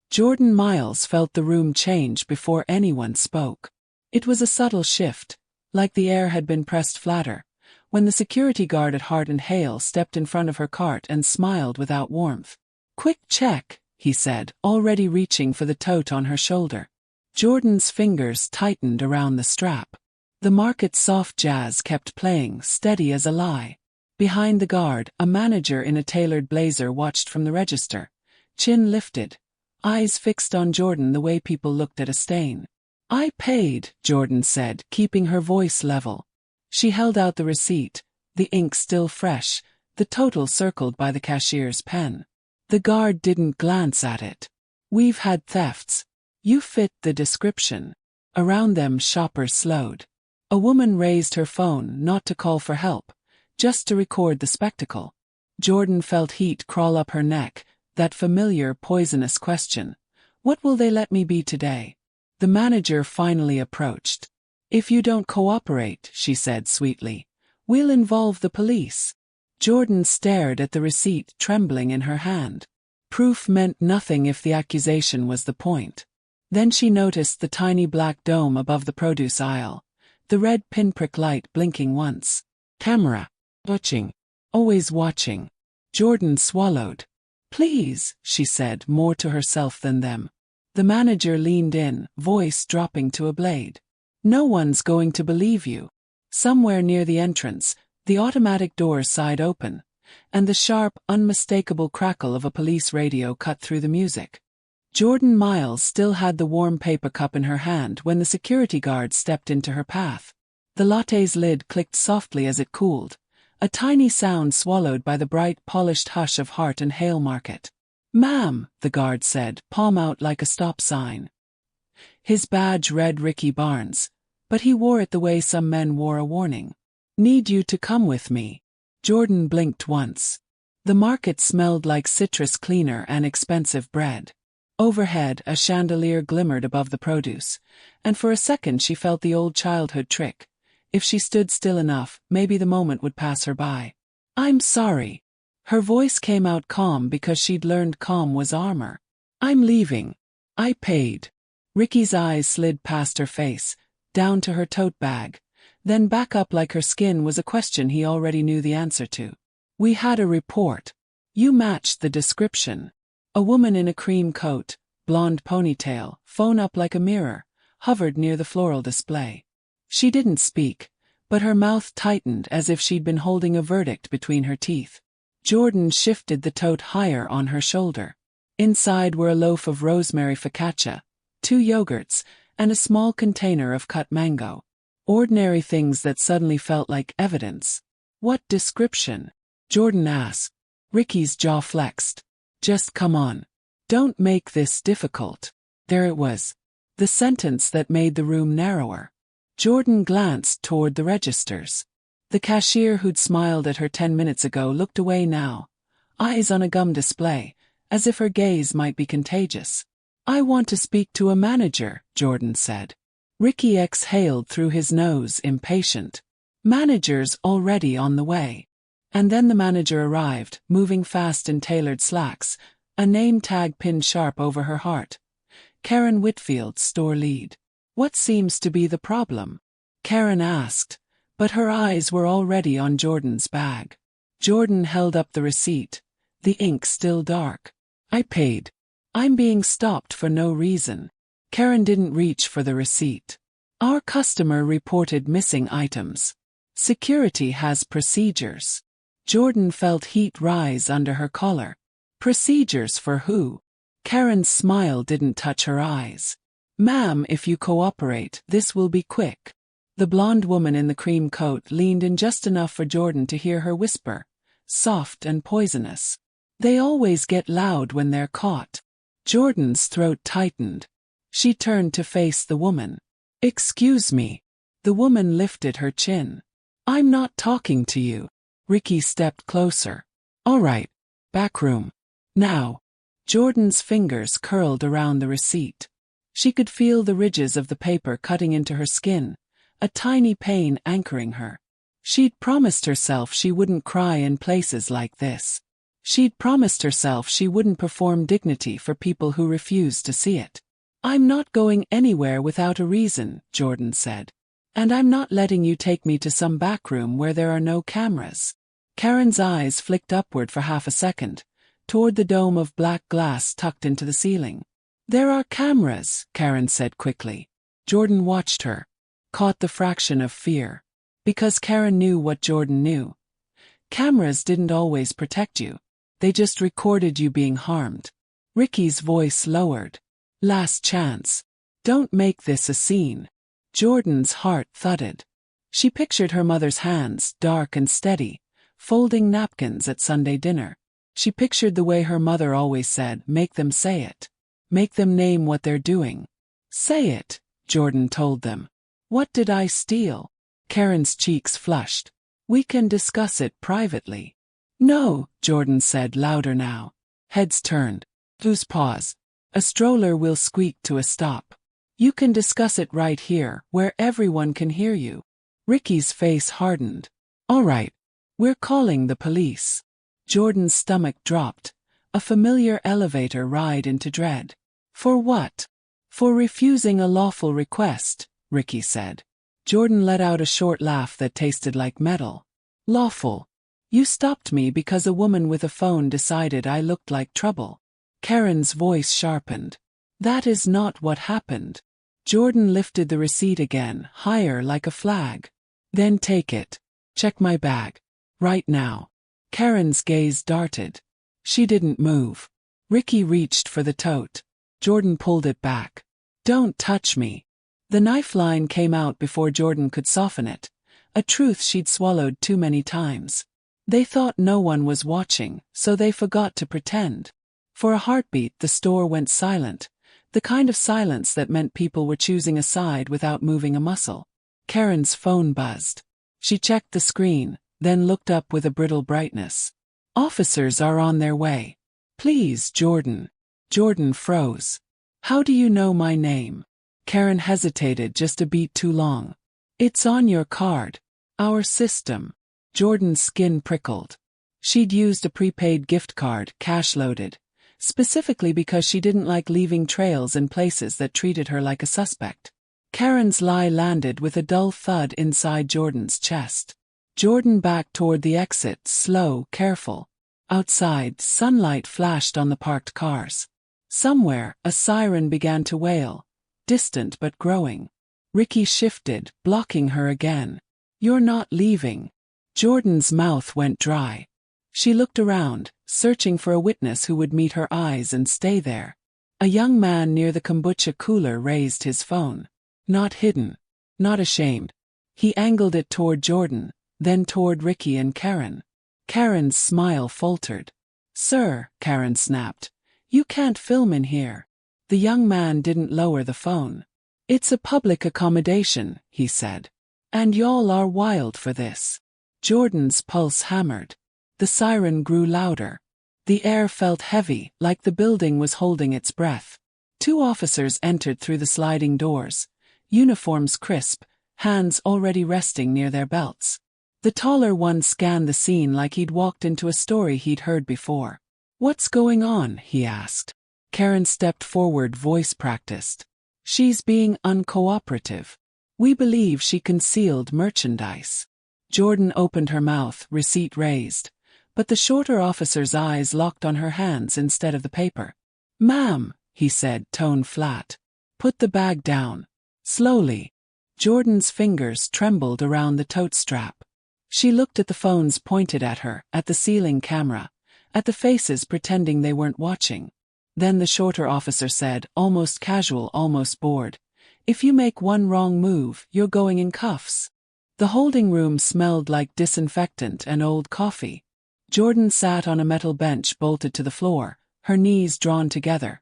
Jordan Miles felt the room change before anyone spoke. It was a subtle shift, like the air had been pressed flatter, when the security guard at Hart and Hale stepped in front of her cart and smiled without warmth. "Quick check," he said, already reaching for the tote on her shoulder. Jordan's fingers tightened around the strap. The market's soft jazz kept playing, steady as a lie. Behind the guard, a manager in a tailored blazer watched from the register, chin lifted, eyes fixed on Jordan the way people looked at a stain. "I paid," Jordan said, keeping her voice level. She held out the receipt, the ink still fresh, the total circled by the cashier's pen. The guard didn't glance at it. "We've had thefts. You fit the description." Around them, shoppers slowed. A woman raised her phone, not to call for help, just to record the spectacle. Jordan felt heat crawl up her neck, that familiar poisonous question. "What will they let me be today?" The manager finally approached. "If you don't cooperate," she said sweetly, "we'll involve the police." Jordan stared at the receipt trembling in her hand. Proof meant nothing if the accusation was the point. Then she noticed the tiny black dome above the produce aisle, the red pinprick light blinking once. Camera. Watching. Always watching. Jordan swallowed. "Please," she said, more to herself than them. The manager leaned in, voice dropping to a blade. "No one's going to believe you." Somewhere near the entrance, the automatic doors sighed open, and the sharp, unmistakable crackle of a police radio cut through the music. Jordan Miles still had the warm paper cup in her hand when the security guard stepped into her path. The latte's lid clicked softly as it cooled, a tiny sound swallowed by the bright, polished hush of Hart and Hale Market. "Ma'am," the guard said, palm out like a stop sign. His badge read Ricky Barnes, but he wore it the way some men wore a warning. "Need you to come with me." Jordan blinked once. The market smelled like citrus cleaner and expensive bread. Overhead, a chandelier glimmered above the produce, and for a second she felt the old childhood trick. If she stood still enough, maybe the moment would pass her by. "I'm sorry." Her voice came out calm because she'd learned calm was armor. "I'm leaving. I paid." Ricky's eyes slid past her face, down to her tote bag, then back up like her skin was a question he already knew the answer to. "We had a report. You matched the description." A woman in a cream coat, blonde ponytail, phone up like a mirror, hovered near the floral display. She didn't speak, but her mouth tightened as if she'd been holding a verdict between her teeth. Jordan shifted the tote higher on her shoulder. Inside were a loaf of rosemary focaccia, 2 yogurts, and a small container of cut mango. Ordinary things that suddenly felt like evidence. "What description?" Jordan asked. Ricky's jaw flexed. "Just come on. Don't make this difficult." There it was. The sentence that made the room narrower. Jordan glanced toward the registers. The cashier who'd smiled at her 10 minutes ago looked away now, eyes on a gum display, as if her gaze might be contagious. "I want to speak to a manager," Jordan said. Ricky exhaled through his nose, impatient. "Manager's already on the way." And then the manager arrived, moving fast in tailored slacks, a name tag pinned sharp over her heart. "Karen Whitfield, store lead." "What seems to be the problem?" Karen asked, but her eyes were already on Jordan's bag. Jordan held up the receipt, the ink still dark. "I paid. I'm being stopped for no reason." Karen didn't reach for the receipt. "Our customer reported missing items. Security has procedures." Jordan felt heat rise under her collar. "Procedures for who?" Karen's smile didn't touch her eyes. "Ma'am, if you cooperate, this will be quick." The blonde woman in the cream coat leaned in just enough for Jordan to hear her whisper, soft and poisonous. "They always get loud when they're caught." Jordan's throat tightened. She turned to face the woman. "Excuse me." The woman lifted her chin. "I'm not talking to you." Ricky stepped closer. "All right. Back room. Now." Jordan's fingers curled around the receipt. She could feel the ridges of the paper cutting into her skin, a tiny pain anchoring her. She'd promised herself she wouldn't cry in places like this. She'd promised herself she wouldn't perform dignity for people who refused to see it. "I'm not going anywhere without a reason," Jordan said. "And I'm not letting you take me to some back room where there are no cameras." Karen's eyes flicked upward for half a second, toward the dome of black glass tucked into the ceiling. "There are cameras," Karen said quickly. Jordan watched her, caught the fraction of fear. Because Karen knew what Jordan knew. Cameras didn't always protect you. They just recorded you being harmed. Ricky's voice lowered. "Last chance. Don't make this a scene." Jordan's heart thudded. She pictured her mother's hands, dark and steady, folding napkins at Sunday dinner. She pictured the way her mother always said, "Make them say it. Make them name what they're doing." "Say it," Jordan told them. "What did I steal?" Karen's cheeks flushed. "We can discuss it privately." "No," Jordan said louder now. Heads turned. Loose pause. A stroller will squeak to a stop. "You can discuss it right here, where everyone can hear you." Ricky's face hardened. "All right. We're calling the police." Jordan's stomach dropped, a familiar elevator ride into dread. "For what?" "For refusing a lawful request," Ricky said. Jordan let out a short laugh that tasted like metal. "Lawful. You stopped me because a woman with a phone decided I looked like trouble." Karen's voice sharpened. "That is not what happened." Jordan lifted the receipt again, higher like a flag. "Then take it. Check my bag. Right now." Karen's gaze darted. She didn't move. Ricky reached for the tote. Jordan pulled it back. "Don't touch me." The knife line came out before Jordan could soften it, a truth she'd swallowed too many times. They thought no one was watching, so they forgot to pretend. For a heartbeat the store went silent, the kind of silence that meant people were choosing a side without moving a muscle. Karen's phone buzzed. She checked the screen, then looked up with a brittle brightness. "Officers are on their way. Please, Jordan." Jordan froze. "How do you know my name?" Karen hesitated just a beat too long. "It's on your card. Our system." Jordan's skin prickled. She'd used a prepaid gift card, cash-loaded, specifically because she didn't like leaving trails in places that treated her like a suspect. Karen's lie landed with a dull thud inside Jordan's chest. Jordan backed toward the exit, slow, careful. Outside, sunlight flashed on the parked cars. Somewhere, a siren began to wail, distant but growing. Ricky shifted, blocking her again. "You're not leaving." Jordan's mouth went dry. She looked around, searching for a witness who would meet her eyes and stay there. A young man near the kombucha cooler raised his phone. Not hidden. Not ashamed. He angled it toward Jordan, then toward Ricky and Karen. Karen's smile faltered. "Sir," Karen snapped, "you can't film in here." The young man didn't lower the phone. "It's a public accommodation," he said. "And y'all are wild for this." Jordan's pulse hammered. The siren grew louder. The air felt heavy, like the building was holding its breath. Two officers entered through the sliding doors, uniforms crisp, hands already resting near their belts. The taller one scanned the scene like he'd walked into a story he'd heard before. "What's going on?" he asked. Karen stepped forward, voice practiced. "She's being uncooperative. We believe she concealed merchandise." Jordan opened her mouth, receipt raised. But the shorter officer's eyes locked on her hands instead of the paper. "Ma'am," he said, tone flat. "Put the bag down." Slowly. Jordan's fingers trembled around the tote strap. She looked at the phones pointed at her, at the ceiling camera, at the faces pretending they weren't watching. Then the shorter officer said, almost casual, almost bored, "If you make one wrong move, you're going in cuffs." The holding room smelled like disinfectant and old coffee. Jordan sat on a metal bench bolted to the floor, her knees drawn together.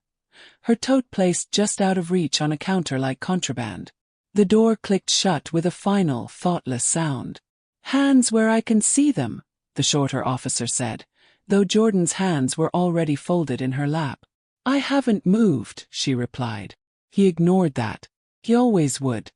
Her tote placed just out of reach on a counter like contraband. The door clicked shut with a final, thoughtless sound. "Hands where I can see them," the shorter officer said, though Jordan's hands were already folded in her lap. "I haven't moved," she replied. He ignored that. He always would.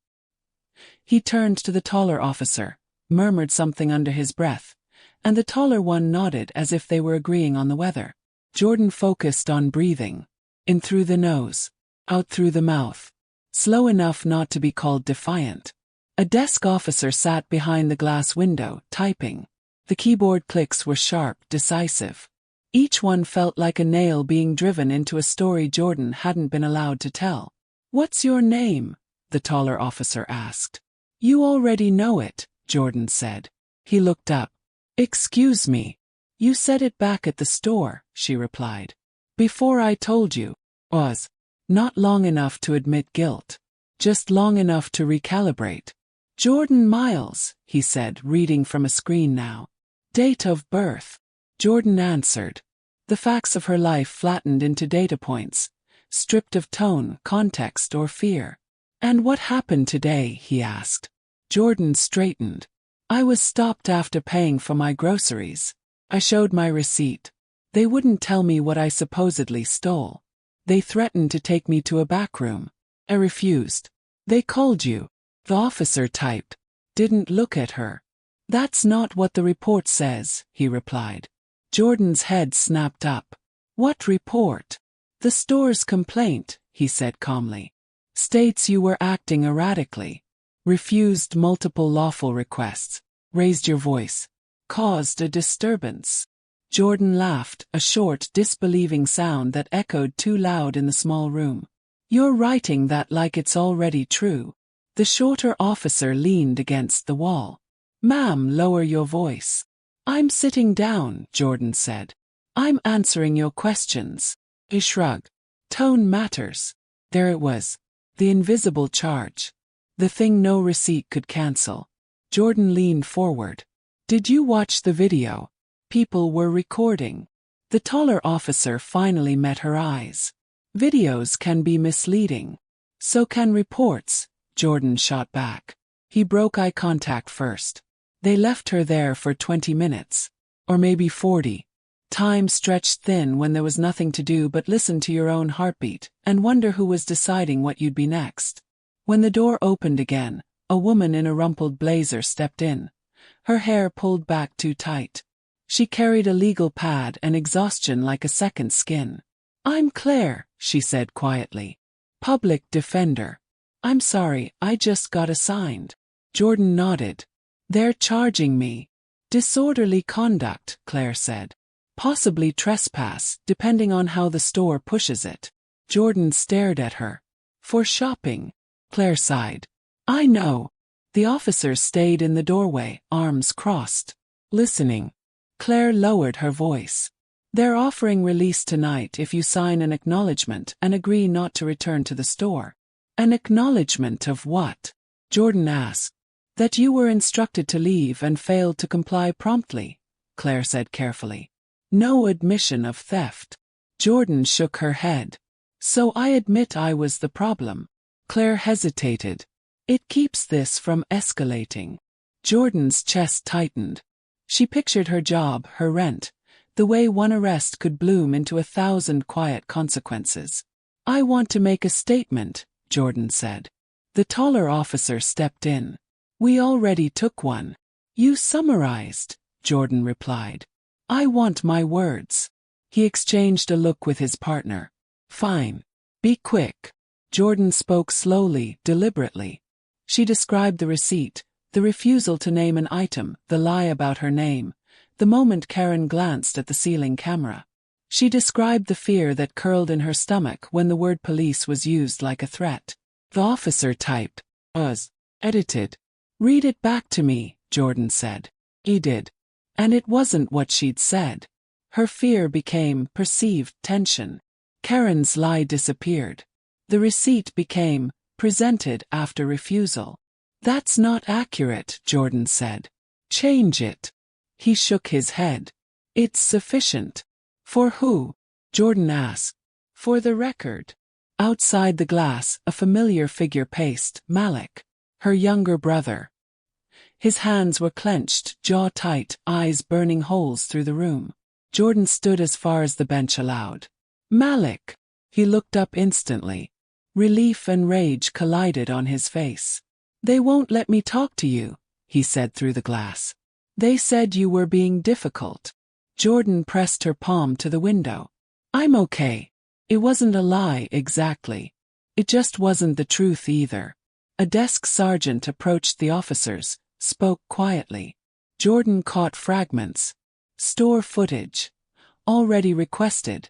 He turned to the taller officer, murmured something under his breath, and the taller one nodded as if they were agreeing on the weather. Jordan focused on breathing. In through the nose, out through the mouth. Slow enough not to be called defiant. A desk officer sat behind the glass window, typing. The keyboard clicks were sharp, decisive. Each one felt like a nail being driven into a story Jordan hadn't been allowed to tell. "What's your name?" the taller officer asked. "You already know it," Jordan said. He looked up. "Excuse me. You said it back at the store," she replied. "Before I told you." Was. Not long enough to admit guilt. Just long enough to recalibrate. "Jordan Miles," he said, reading from a screen now. "Date of birth." Jordan answered. The facts of her life flattened into data points, stripped of tone, context, or fear. "And what happened today?" he asked. Jordan straightened. "I was stopped after paying for my groceries. I showed my receipt. They wouldn't tell me what I supposedly stole. They threatened to take me to a back room. I refused. They called you." The officer typed. "Didn't look at her." "That's not what the report says," he replied. Jordan's head snapped up. "What report?" "The store's complaint," he said calmly. "States you were acting erratically. Refused multiple lawful requests. Raised your voice. Caused a disturbance." Jordan laughed, a short, disbelieving sound that echoed too loud in the small room. "You're writing that like it's already true." The shorter officer leaned against the wall. "Ma'am, lower your voice." "I'm sitting down," Jordan said. "I'm answering your questions." He shrugged. "Tone matters." There it was. The invisible charge. The thing no receipt could cancel. Jordan leaned forward. "Did you watch the video?" People were recording. The taller officer finally met her eyes. "Videos can be misleading. So can reports," Jordan shot back. He broke eye contact first. "They left her there for 20 minutes. Or maybe 40. Time stretched thin when there was nothing to do but listen to your own heartbeat and wonder who was deciding what you'd be next." When the door opened again, a woman in a rumpled blazer stepped in. Her hair pulled back too tight. She carried a legal pad and exhaustion like a second skin. "I'm Claire," she said quietly. "Public defender. I'm sorry, I just got assigned." Jordan nodded. "They're charging me." "Disorderly conduct," Claire said. "Possibly trespass, depending on how the store pushes it." Jordan stared at her. "For shopping." Claire sighed. "I know." The officers stayed in the doorway, arms crossed. Listening. Claire lowered her voice. "They're offering release tonight if you sign an acknowledgement and agree not to return to the store." "An acknowledgement of what?" Jordan asked. "That you were instructed to leave and failed to comply promptly," Claire said carefully. "No admission of theft." Jordan shook her head. "So I admit I was the problem." Claire hesitated. "It keeps this from escalating." Jordan's chest tightened. She pictured her job, her rent, the way one arrest could bloom into 1,000 quiet consequences. "I want to make a statement," Jordan said. The taller officer stepped in. "We already took one." "You summarized," Jordan replied. "I want my words." He exchanged a look with his partner. "Fine. Be quick." Jordan spoke slowly, deliberately. She described the receipt, the refusal to name an item, the lie about her name, the moment Karen glanced at the ceiling camera. She described the fear that curled in her stomach when the word police was used like a threat. The officer typed, "Was edited." "Read it back to me," Jordan said. He did. And it wasn't what she'd said. Her fear became perceived tension. Karen's lie disappeared. The receipt became presented after refusal. "That's not accurate," Jordan said. "Change it." He shook his head. "It's sufficient." "For who?" Jordan asked. "For the record." Outside the glass, a familiar figure paced, Malik, her younger brother. His hands were clenched, jaw tight, eyes burning holes through the room. Jordan stood as far as the bench allowed. "Malik!" He looked up instantly. Relief and rage collided on his face. "They won't let me talk to you," he said through the glass. They said you were being difficult. Jordan pressed her palm to the window. I'm okay. It wasn't a lie exactly. It just wasn't the truth either. A desk sergeant approached the officers, spoke quietly. Jordan caught fragments. Store footage. Already requested,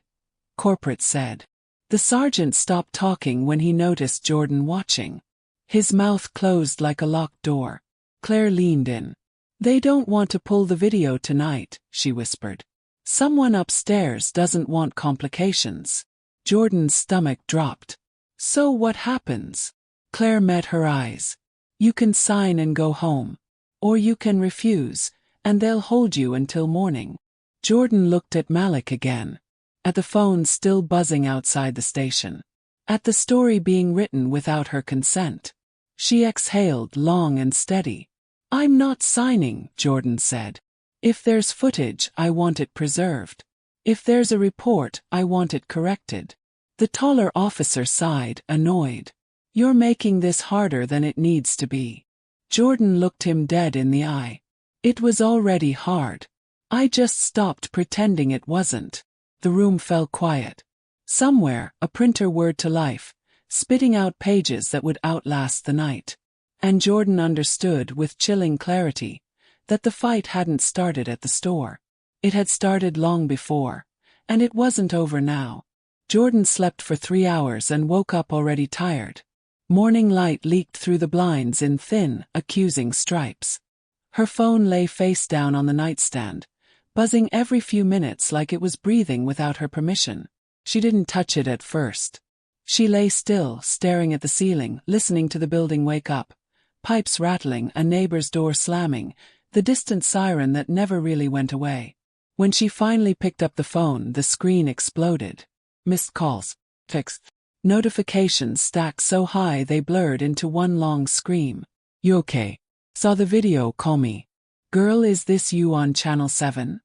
corporate said. The sergeant stopped talking when he noticed Jordan watching. His mouth closed like a locked door. Claire leaned in. They don't want to pull the video tonight, she whispered. Someone upstairs doesn't want complications. Jordan's stomach dropped. So what happens? Claire met her eyes. You can sign and go home. Or you can refuse, and they'll hold you until morning. Jordan looked at Malik again. At the phone still buzzing outside the station. At the story being written without her consent. She exhaled long and steady. I'm not signing, Jordan said. If there's footage, I want it preserved. If there's a report, I want it corrected. The taller officer sighed, annoyed. You're making this harder than it needs to be. Jordan looked him dead in the eye. It was already hard. I just stopped pretending it wasn't. The room fell quiet. Somewhere, a printer whirred to life, spitting out pages that would outlast the night. And Jordan understood with chilling clarity that the fight hadn't started at the store. It had started long before, and it wasn't over now. Jordan slept for 3 hours and woke up already tired. Morning light leaked through the blinds in thin, accusing stripes. Her phone lay face down on the nightstand, buzzing every few minutes like it was breathing without her permission. She didn't touch it at first. She lay still, staring at the ceiling, listening to the building wake up. Pipes rattling, a neighbor's door slamming, the distant siren that never really went away. When she finally picked up the phone, the screen exploded. Missed calls. Text. Notifications stacked so high they blurred into one long scream. You okay? Saw the video, call me. Girl, is this you on Channel 7?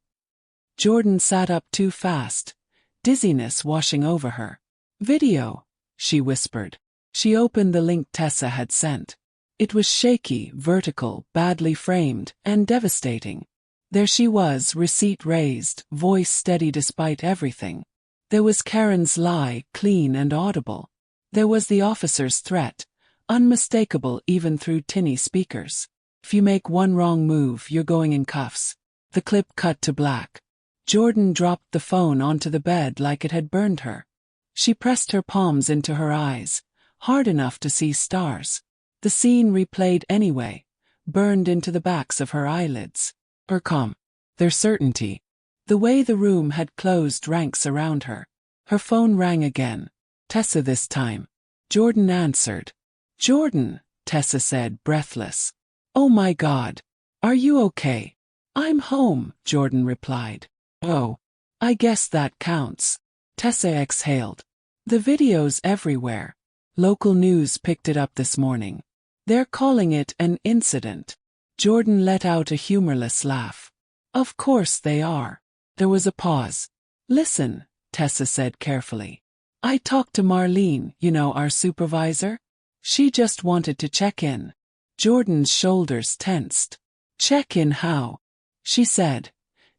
Jordan sat up too fast, dizziness washing over her. Video, she whispered. She opened the link Tessa had sent. It was shaky, vertical, badly framed, and devastating. There she was, receipt raised, voice steady despite everything. There was Karen's lie, clean and audible. There was the officer's threat, unmistakable even through tinny speakers. If you make one wrong move, you're going in cuffs. The clip cut to black. Jordan dropped the phone onto the bed like it had burned her. She pressed her palms into her eyes, hard enough to see stars. The scene replayed anyway, burned into the backs of her eyelids. Her calm, their certainty. The way the room had closed ranks around her. Her phone rang again. Tessa this time. Jordan answered. Jordan, Tessa said, breathless. Oh my God. Are you okay? I'm home, Jordan replied. Oh. I guess that counts. Tessa exhaled. The video's everywhere. Local news picked it up this morning. They're calling it an incident. Jordan let out a humorless laugh. Of course they are. There was a pause. Listen, Tessa said carefully. I talked to Marlene, our supervisor. She just wanted to check in. Jordan's shoulders tensed. Check in how? She said.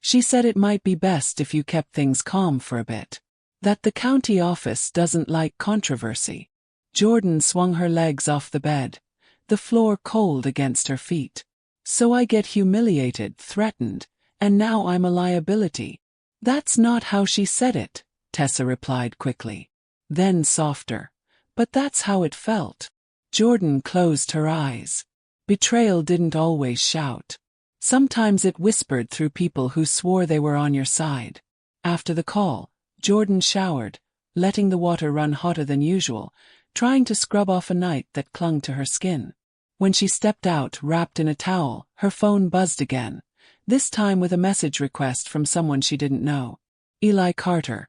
She said it might be best if you kept things calm for a bit. That the county office doesn't like controversy. Jordan swung her legs off the bed, the floor cold against her feet. So I get humiliated, threatened, and now I'm a liability. That's not how she said it, Tessa replied quickly. Then softer. But that's how it felt. Jordan closed her eyes. Betrayal didn't always shout. Sometimes it whispered through people who swore they were on your side. After the call, Jordan showered, letting the water run hotter than usual, trying to scrub off a night that clung to her skin. When she stepped out, wrapped in a towel, her phone buzzed again, this time with a message request from someone she didn't know. Eli Carter.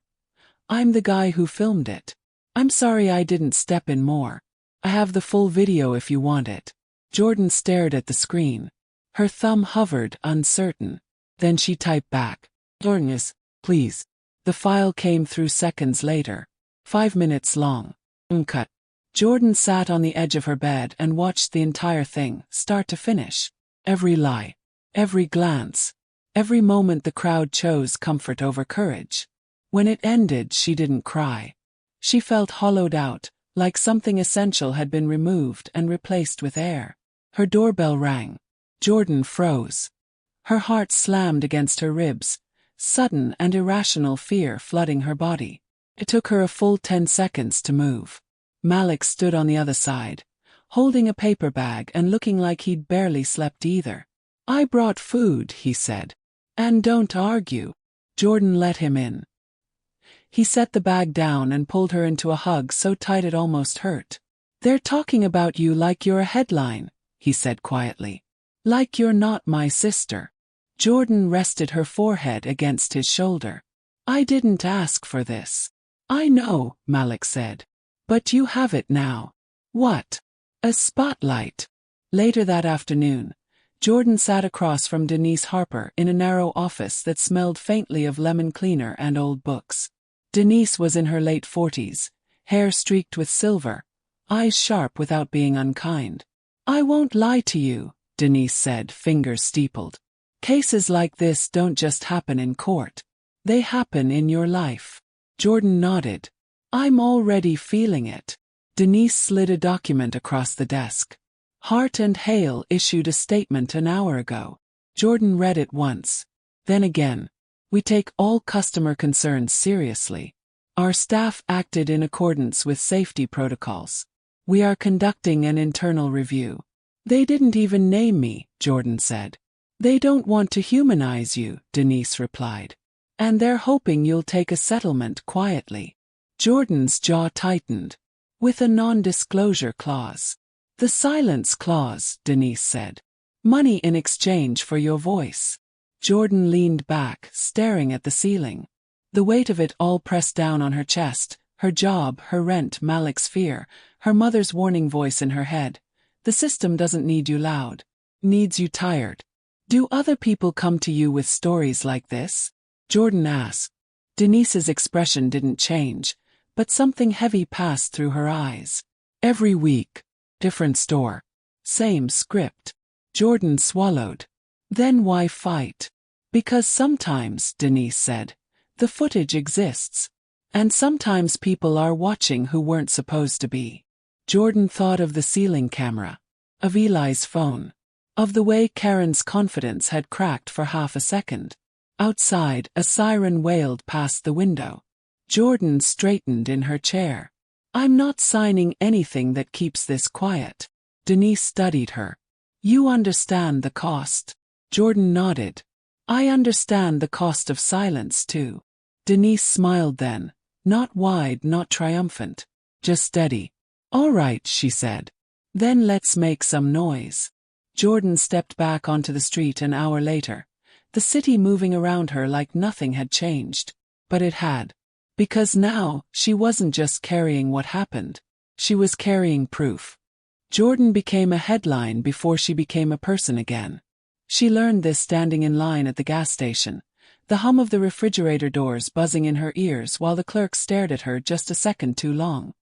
I'm the guy who filmed it. I'm sorry I didn't step in more. I have the full video if you want it. Jordan stared at the screen. Her thumb hovered, uncertain. Then she typed back. Dornis, please. The file came through seconds later. 5 minutes long. Uncut. Jordan sat on the edge of her bed and watched the entire thing, start to finish. Every lie. Every glance, every moment the crowd chose comfort over courage. When it ended, she didn't cry. She felt hollowed out, like something essential had been removed and replaced with air. Her doorbell rang. Jordan froze. Her heart slammed against her ribs, sudden and irrational fear flooding her body. It took her a full 10 seconds to move. Malik stood on the other side, holding a paper bag and looking like he'd barely slept either. "I brought food," he said. "And don't argue." Jordan let him in. He set the bag down and pulled her into a hug so tight it almost hurt. "They're talking about you like you're a headline," he said quietly. "Like you're not my sister." Jordan rested her forehead against his shoulder. "I didn't ask for this." "I know," Malik said. "But you have it now." "What?" "A spotlight." Later that afternoon, Jordan sat across from Denise Harper in a narrow office that smelled faintly of lemon cleaner and old books. Denise was in her late 40s, hair streaked with silver, eyes sharp without being unkind. "I won't lie to you," Denise said, fingers steepled. "Cases like this don't just happen in court. They happen in your life." Jordan nodded. "I'm already feeling it." Denise slid a document across the desk. "Hart and Hale issued a statement an hour ago." Jordan read it once. Then again. "We take all customer concerns seriously. Our staff acted in accordance with safety protocols. We are conducting an internal review." "They didn't even name me," Jordan said. "They don't want to humanize you," Denise replied. "And they're hoping you'll take a settlement quietly." Jordan's jaw tightened. "With a non-disclosure clause." "The silence clause," Denise said. "Money in exchange for your voice." Jordan leaned back, staring at the ceiling. The weight of it all pressed down on her chest, her job, her rent, Malik's fear, her mother's warning voice in her head. "The system doesn't need you loud. Needs you tired." "Do other people come to you with stories like this?" Jordan asked. Denise's expression didn't change, but something heavy passed through her eyes. "Every week. Different store. Same script." Jordan swallowed. "Then why fight?" "Because sometimes," Denise said, "the footage exists. And sometimes people are watching who weren't supposed to be." Jordan thought of the ceiling camera. Of Eli's phone. Of the way Karen's confidence had cracked for half a second. Outside, a siren wailed past the window. Jordan straightened in her chair. "I'm not signing anything that keeps this quiet." Denise studied her. "You understand the cost." Jordan nodded. "I understand the cost of silence too." Denise smiled then, not wide, not triumphant, just steady. "All right," she said. "Then let's make some noise." Jordan stepped back onto the street an hour later, the city moving around her like nothing had changed. But it had. Because now, she wasn't just carrying what happened. She was carrying proof. Jordan became a headline before she became a person again. She learned this standing in line at the gas station, the hum of the refrigerator doors buzzing in her ears while the clerk stared at her just a second too long.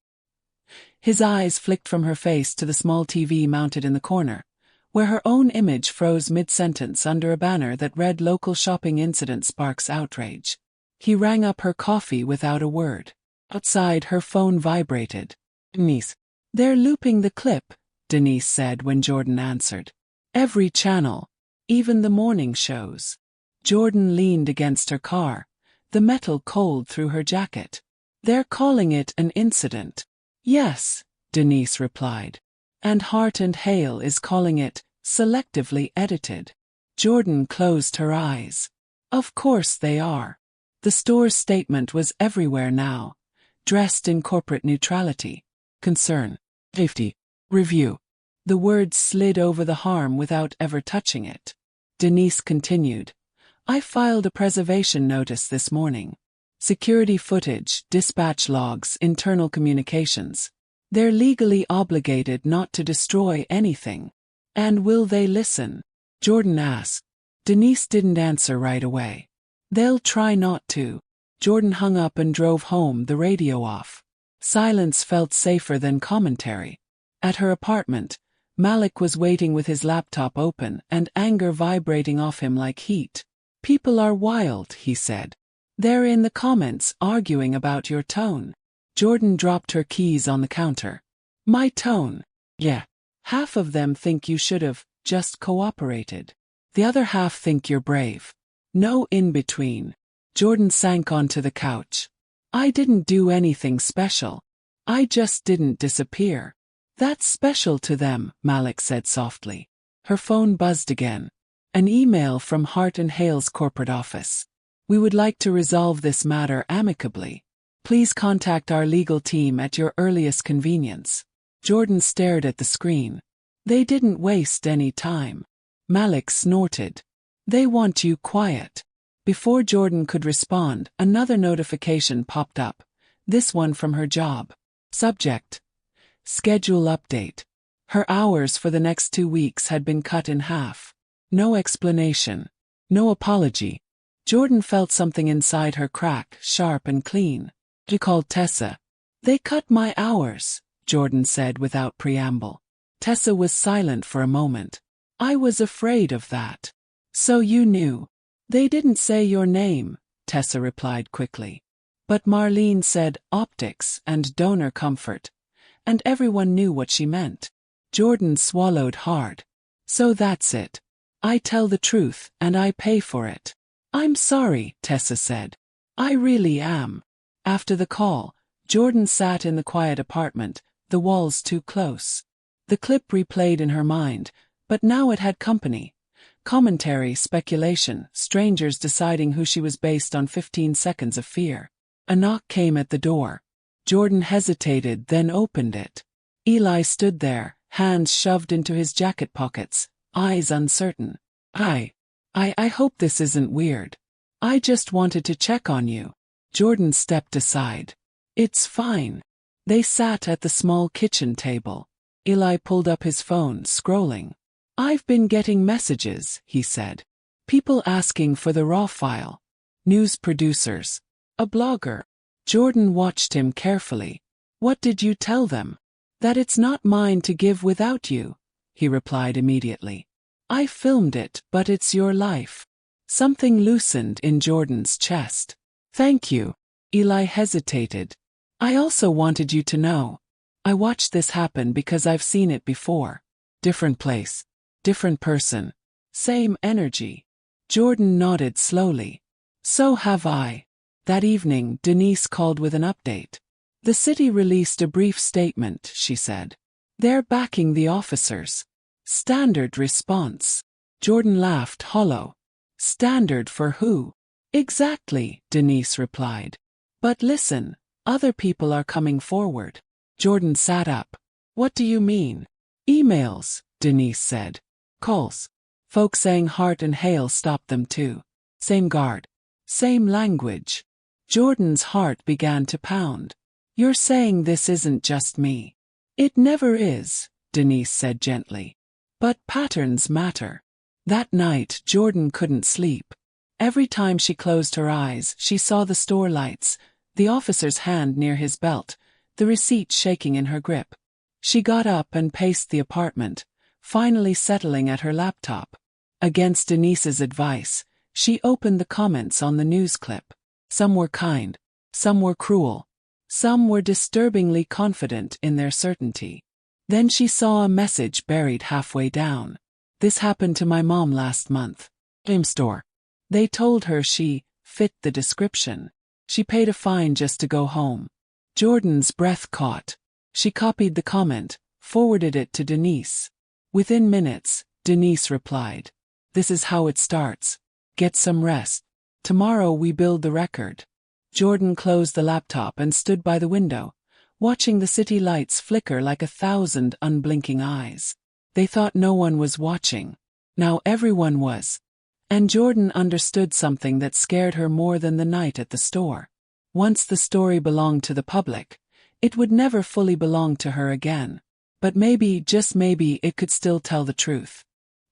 His eyes flicked from her face to the small TV mounted in the corner, where her own image froze mid-sentence under a banner that read "Local shopping incident sparks outrage." He rang up her coffee without a word. Outside, her phone vibrated. "Denise." "They're looping the clip," Denise said when Jordan answered. "Every channel. Even the morning shows." Jordan leaned against her car, the metal cold through her jacket. "They're calling it an incident." "Yes," Denise replied. "And Hart and Hale is calling it selectively edited." Jordan closed her eyes. "Of course they are." The store's statement was everywhere now, dressed in corporate neutrality, concern, safety, review. The words slid over the harm without ever touching it. Denise continued. "I filed a preservation notice this morning. Security footage, dispatch logs, internal communications. They're legally obligated not to destroy anything." "And will they listen?" Jordan asked. Denise didn't answer right away. "They'll try not to." Jordan hung up and drove home, the radio off. Silence felt safer than commentary. At her apartment, Malik was waiting with his laptop open and anger vibrating off him like heat. "People are wild," he said. "They're in the comments arguing about your tone." Jordan dropped her keys on the counter. "My tone? Yeah. Half of them think you should have just cooperated. The other half think you're brave. No in between." Jordan sank onto the couch. "I didn't do anything special. I just didn't disappear." "That's special to them," Malik said softly. Her phone buzzed again. An email from Hart and Hale's corporate office. "We would like to resolve this matter amicably. Please contact our legal team at your earliest convenience." Jordan stared at the screen. "They didn't waste any time." Malik snorted. "They want you quiet." Before Jordan could respond, another notification popped up. This one from her job. Subject: schedule update. Her hours for the next 2 weeks had been cut in half. No explanation. No apology. Jordan felt something inside her crack, sharp and clean. She called Tessa. "They cut my hours," Jordan said without preamble. Tessa was silent for a moment. "I was afraid of that." "So you knew." "They didn't say your name," Tessa replied quickly. "But Marlene said optics and donor comfort, and everyone knew what she meant." Jordan swallowed hard. "So that's it. I tell the truth, and I pay for it." "I'm sorry," Tessa said. "I really am." After the call, Jordan sat in the quiet apartment, the walls too close. The clip replayed in her mind, but now it had company. Commentary, speculation, strangers deciding who she was based on 15 seconds of fear. A knock came at the door. Jordan hesitated, then opened it. Eli stood there, hands shoved into his jacket pockets, eyes uncertain. I hope this isn't weird. I just wanted to check on you." Jordan stepped aside. "It's fine." They sat at the small kitchen table. Eli pulled up his phone, scrolling. "I've been getting messages," he said. "People asking for the raw file. News producers. A blogger." Jordan watched him carefully. "What did you tell them?" "That it's not mine to give without you," he replied immediately. "I filmed it, but it's your life." Something loosened in Jordan's chest. "Thank you." Eli hesitated. "I also wanted you to know. I watched this happen because I've seen it before. Different place. Different person. Same energy." Jordan nodded slowly. "So have I." That evening, Denise called with an update. "The city released a brief statement," she said. "They're backing the officers." Standard response. Jordan laughed hollow. "Standard for who?" "Exactly," Denise replied. "But listen, other people are coming forward." Jordan sat up. "What do you mean?" "Emails," Denise said. "Calls. Folks saying Hart and Hale stopped them too. Same guard. Same language." Jordan's heart began to pound. "You're saying this isn't just me?" "It never is," Denise said gently. "But patterns matter." That night, Jordan couldn't sleep. Every time she closed her eyes, she saw the store lights, the officer's hand near his belt, the receipt shaking in her grip. She got up and paced the apartment, finally settling at her laptop. Against Denise's advice, she opened the comments on the news clip. Some were kind, some were cruel, some were disturbingly confident in their certainty. Then she saw a message buried halfway down. "This happened to my mom last month. Game store. They told her she fit the description. She paid a fine just to go home." Jordan's breath caught. She copied the comment, forwarded it to Denise. Within minutes, Denise replied. "This is how it starts. Get some rest. Tomorrow we build the record." Jordan closed the laptop and stood by the window, watching the city lights flicker like 1,000 unblinking eyes. They thought no one was watching. Now everyone was. And Jordan understood something that scared her more than the night at the store. Once the story belonged to the public, it would never fully belong to her again. But maybe, just maybe, it could still tell the truth.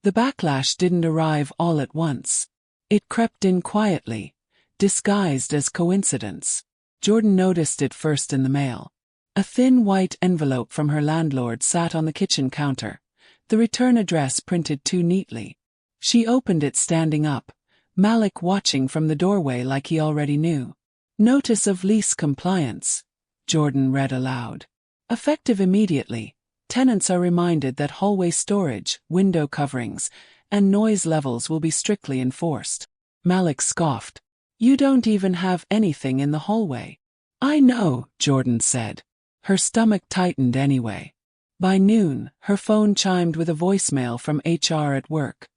The backlash didn't arrive all at once. It crept in quietly, disguised as coincidence. Jordan noticed it first in the mail. A thin white envelope from her landlord sat on the kitchen counter, the return address printed too neatly. She opened it standing up, Malik watching from the doorway like he already knew. Notice of lease compliance, Jordan read aloud. Effective immediately, tenants are reminded that hallway storage, window coverings, and noise levels will be strictly enforced. Malik scoffed. You don't even have anything in the hallway. I know, Jordan said. Her stomach tightened anyway. By noon, her phone chimed with a voicemail from HR at work.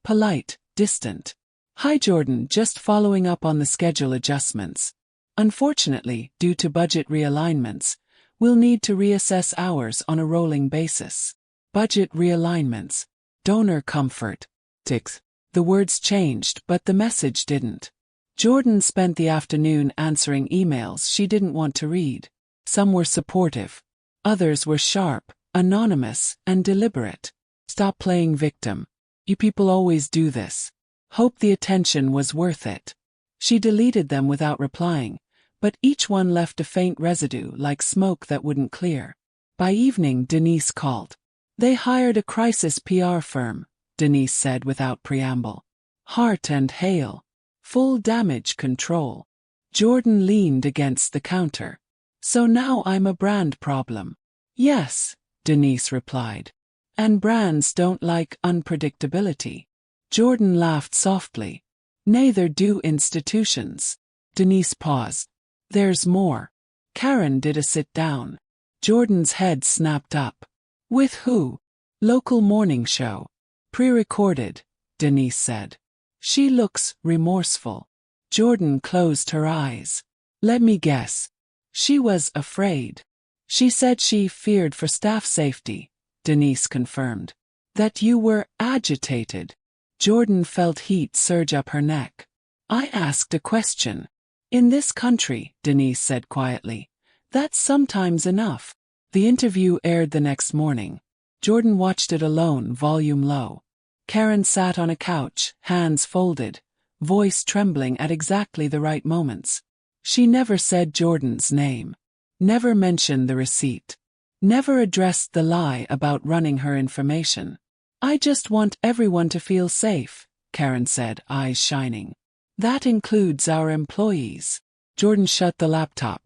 Polite, distant. Hi Jordan, just following up on the schedule adjustments. Unfortunately, due to budget realignments, we'll need to reassess hours on a rolling basis. Budget realignments. Donor comfort. Ticks. The words changed, but the message didn't. Jordan spent the afternoon answering emails she didn't want to read. Some were supportive. Others were sharp, anonymous, and deliberate. Stop playing victim. You people always do this. Hope the attention was worth it. She deleted them without replying, but each one left a faint residue like smoke that wouldn't clear. By evening, Denise called. They hired a crisis PR firm, Denise said without preamble. Hart and Hale. Full damage control. Jordan leaned against the counter. So now I'm a brand problem. Yes, Denise replied. And brands don't like unpredictability. Jordan laughed softly. Neither do institutions. Denise paused. There's more. Karen did a sit-down. Jordan's head snapped up. With who? Local morning show. Pre-recorded, Denise said. She looks remorseful. Jordan closed her eyes. Let me guess. She was afraid. She said she feared for staff safety, Denise confirmed. That you were agitated. Jordan felt heat surge up her neck. I asked a question. In this country, Denise said quietly, that's sometimes enough. The interview aired the next morning. Jordan watched it alone, volume low. Karen sat on a couch, hands folded, voice trembling at exactly the right moments. She never said Jordan's name. Never mentioned the receipt. Never addressed the lie about running her information. I just want everyone to feel safe, Karen said, eyes shining. That includes our employees. Jordan shut the laptop.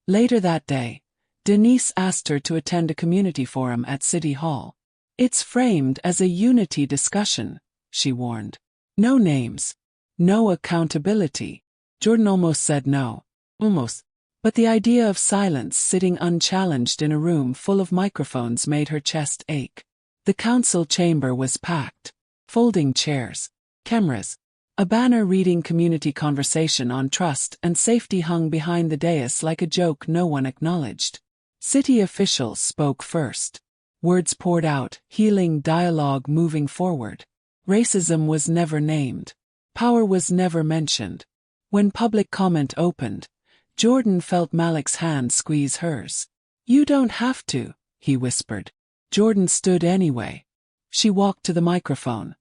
Later that day, Denise asked her to attend a community forum at City Hall. It's framed as a unity discussion, she warned. No names. No accountability. Jordan almost said no. Almost. But the idea of silence sitting unchallenged in a room full of microphones made her chest ache. The council chamber was packed. Folding chairs. Cameras. A banner reading community conversation on trust and safety hung behind the dais like a joke no one acknowledged. City officials spoke first. Words poured out, healing dialogue moving forward. Racism was never named. Power was never mentioned. When public comment opened, Jordan felt Malik's hand squeeze hers. You don't have to, he whispered. Jordan stood anyway. She walked to the microphone,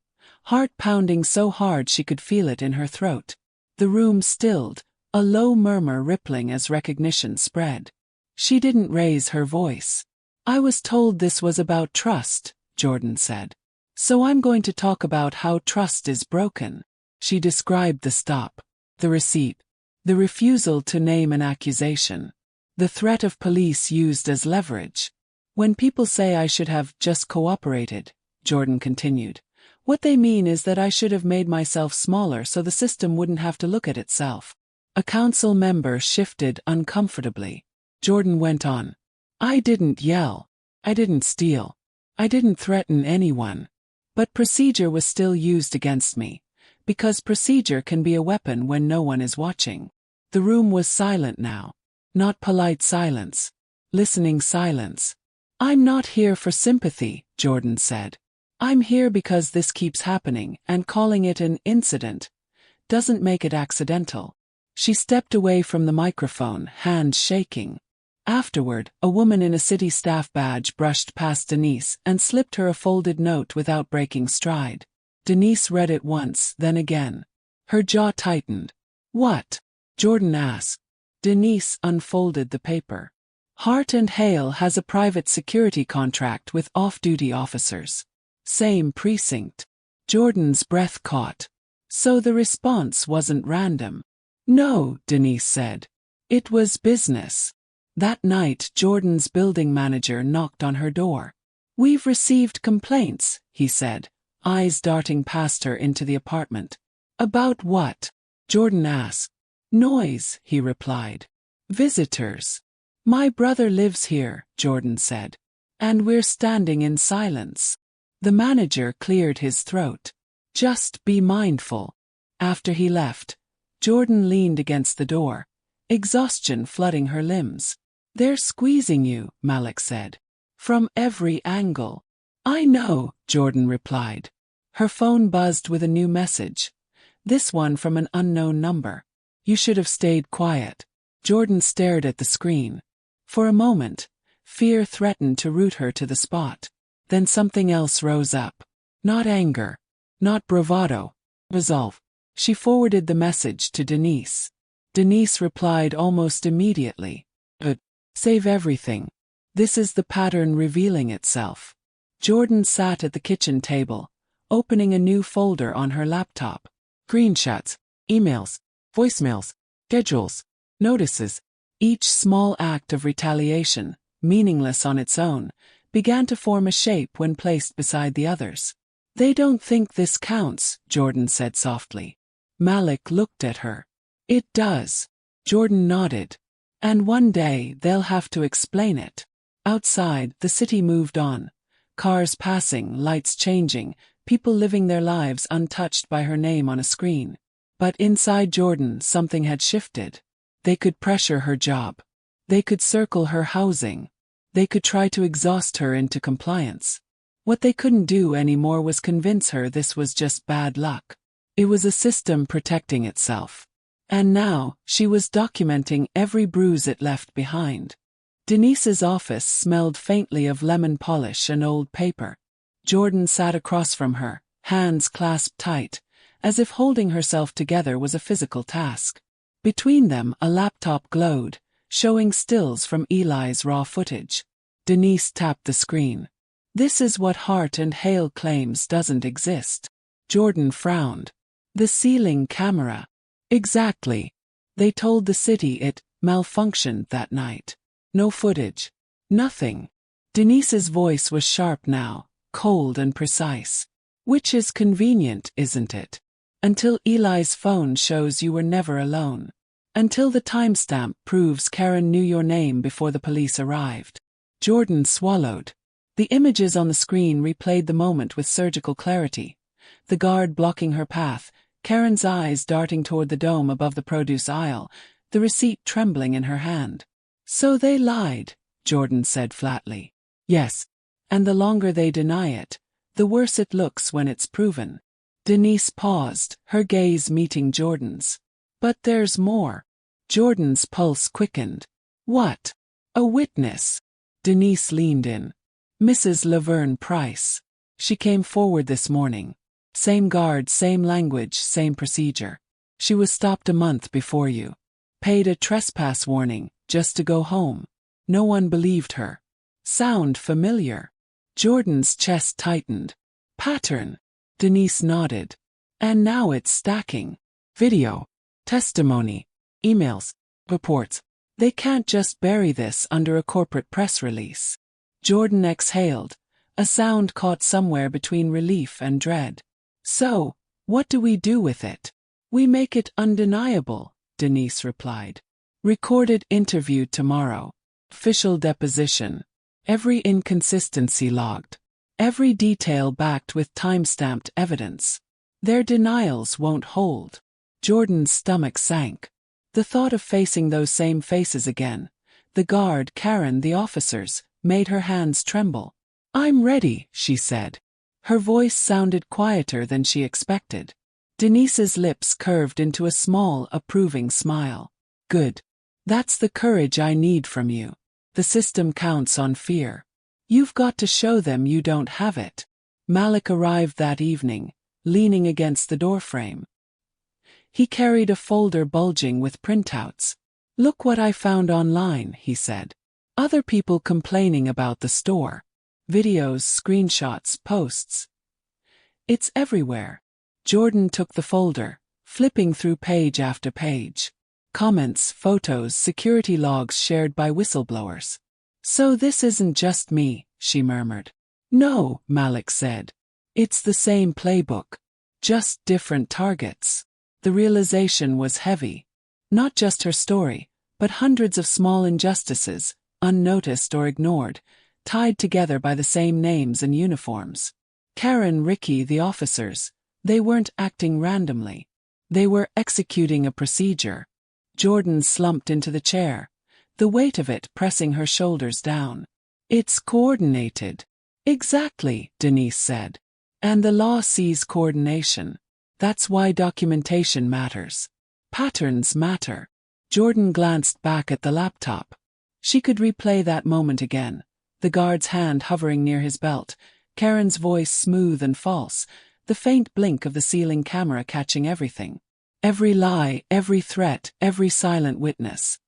heart pounding so hard she could feel it in her throat. The room stilled, a low murmur rippling as recognition spread. She didn't raise her voice. I was told this was about trust, Jordan said. So I'm going to talk about how trust is broken. She described the stop, the receipt, the refusal to name an accusation, the threat of police used as leverage. When people say I should have just cooperated, Jordan continued, what they mean is that I should have made myself smaller so the system wouldn't have to look at itself. A council member shifted uncomfortably. Jordan went on. I didn't yell. I didn't steal. I didn't threaten anyone. But procedure was still used against me. Because procedure can be a weapon when no one is watching. The room was silent now. Not polite silence. Listening silence. I'm not here for sympathy, Jordan said. I'm here because this keeps happening, and calling it an incident doesn't make it accidental. She stepped away from the microphone, hands shaking. Afterward, a woman in a city staff badge brushed past Denise and slipped her a folded note without breaking stride. Denise read it once, then again. Her jaw tightened. What? Jordan asked. Denise unfolded the paper. Hart and Hale has a private security contract with off-duty officers. Same precinct. Jordan's breath caught. So the response wasn't random. No, Denise said. It was business. That night, Jordan's building manager knocked on her door. We've received complaints, he said, eyes darting past her into the apartment. About what? Jordan asked. Noise, he replied. Visitors. My brother lives here, Jordan said. And we're standing in silence. The manager cleared his throat. Just be mindful. After he left, Jordan leaned against the door, exhaustion flooding her limbs. They're squeezing you, Malik said. From every angle. I know, Jordan replied. Her phone buzzed with a new message. This one from an unknown number. You should have stayed quiet. Jordan stared at the screen. For a moment, fear threatened to root her to the spot. Then something else rose up. Not anger. Not bravado. Resolve. She forwarded the message to Denise. Denise replied almost immediately. Save everything. This is the pattern revealing itself. Jordan sat at the kitchen table, opening a new folder on her laptop. Screenshots, emails, voicemails, schedules, notices. Each small act of retaliation, meaningless on its own, began to form a shape when placed beside the others. They don't think this counts, Jordan said softly. Malik looked at her. It does. Jordan nodded. And one day they'll have to explain it. Outside, the city moved on. Cars passing, lights changing, people living their lives untouched by her name on a screen. But inside Jordan, something had shifted. They could pressure her job. They could circle her housing. They could try to exhaust her into compliance. What they couldn't do anymore was convince her this was just bad luck. It was a system protecting itself. And now, she was documenting every bruise it left behind. Denise's office smelled faintly of lemon polish and old paper. Jordan sat across from her, hands clasped tight, as if holding herself together was a physical task. Between them, a laptop glowed, showing stills from Eli's raw footage. Denise tapped the screen. This is what Hart and Hale claims doesn't exist. Jordan frowned. The ceiling camera. Exactly. They told the city it malfunctioned that night. No footage. Nothing. Denise's voice was sharp now, cold and precise. Which is convenient, isn't it? Until Eli's phone shows you were never alone. Until the timestamp proves Karen knew your name before the police arrived. Jordan swallowed. The images on the screen replayed the moment with surgical clarity. The guard blocking her path, Karen's eyes darting toward the dome above the produce aisle, the receipt trembling in her hand. So they lied, Jordan said flatly. Yes. And the longer they deny it, the worse it looks when it's proven. Denise paused, her gaze meeting Jordan's. But there's more. Jordan's pulse quickened. What? A witness. Denise leaned in. Mrs. Laverne Price. She came forward this morning. Same guard, same language, same procedure. She was stopped a month before you. Paid a trespass warning, just to go home. No one believed her. Sound familiar? Jordan's chest tightened. Pattern. Denise nodded. And now it's stacking. Video. Testimony. Emails. Reports. They can't just bury this under a corporate press release. Jordan exhaled, a sound caught somewhere between relief and dread. So, what do we do with it? We make it undeniable, Denise replied. Recorded interview tomorrow. Official deposition. Every inconsistency logged. Every detail backed with time-stamped evidence. Their denials won't hold. Jordan's stomach sank. The thought of facing those same faces again, the guard, Karen, the officers, made her hands tremble. I'm ready, she said. Her voice sounded quieter than she expected. Denise's lips curved into a small, approving smile. Good. That's the courage I need from you. The system counts on fear. You've got to show them you don't have it. Malik arrived that evening, leaning against the doorframe. He carried a folder bulging with printouts. Look what I found online, he said. Other people complaining about the store. Videos, screenshots, posts. It's everywhere. Jordan took the folder, flipping through page after page. Comments, photos, security logs shared by whistleblowers. So this isn't just me, she murmured. No, Malik said. It's the same playbook. Just different targets. The realization was heavy. Not just her story, but hundreds of small injustices, unnoticed or ignored, tied together by the same names and uniforms. Karen, Ricky, the officers, they weren't acting randomly. They were executing a procedure. Jordan slumped into the chair, the weight of it pressing her shoulders down. It's coordinated. Exactly, Denise said. And the law sees coordination. That's why documentation matters. Patterns matter. Jordan glanced back at the laptop. She could replay that moment again, the guard's hand hovering near his belt, Karen's voice smooth and false, the faint blink of the ceiling camera catching everything. Every lie, every threat, every silent witness.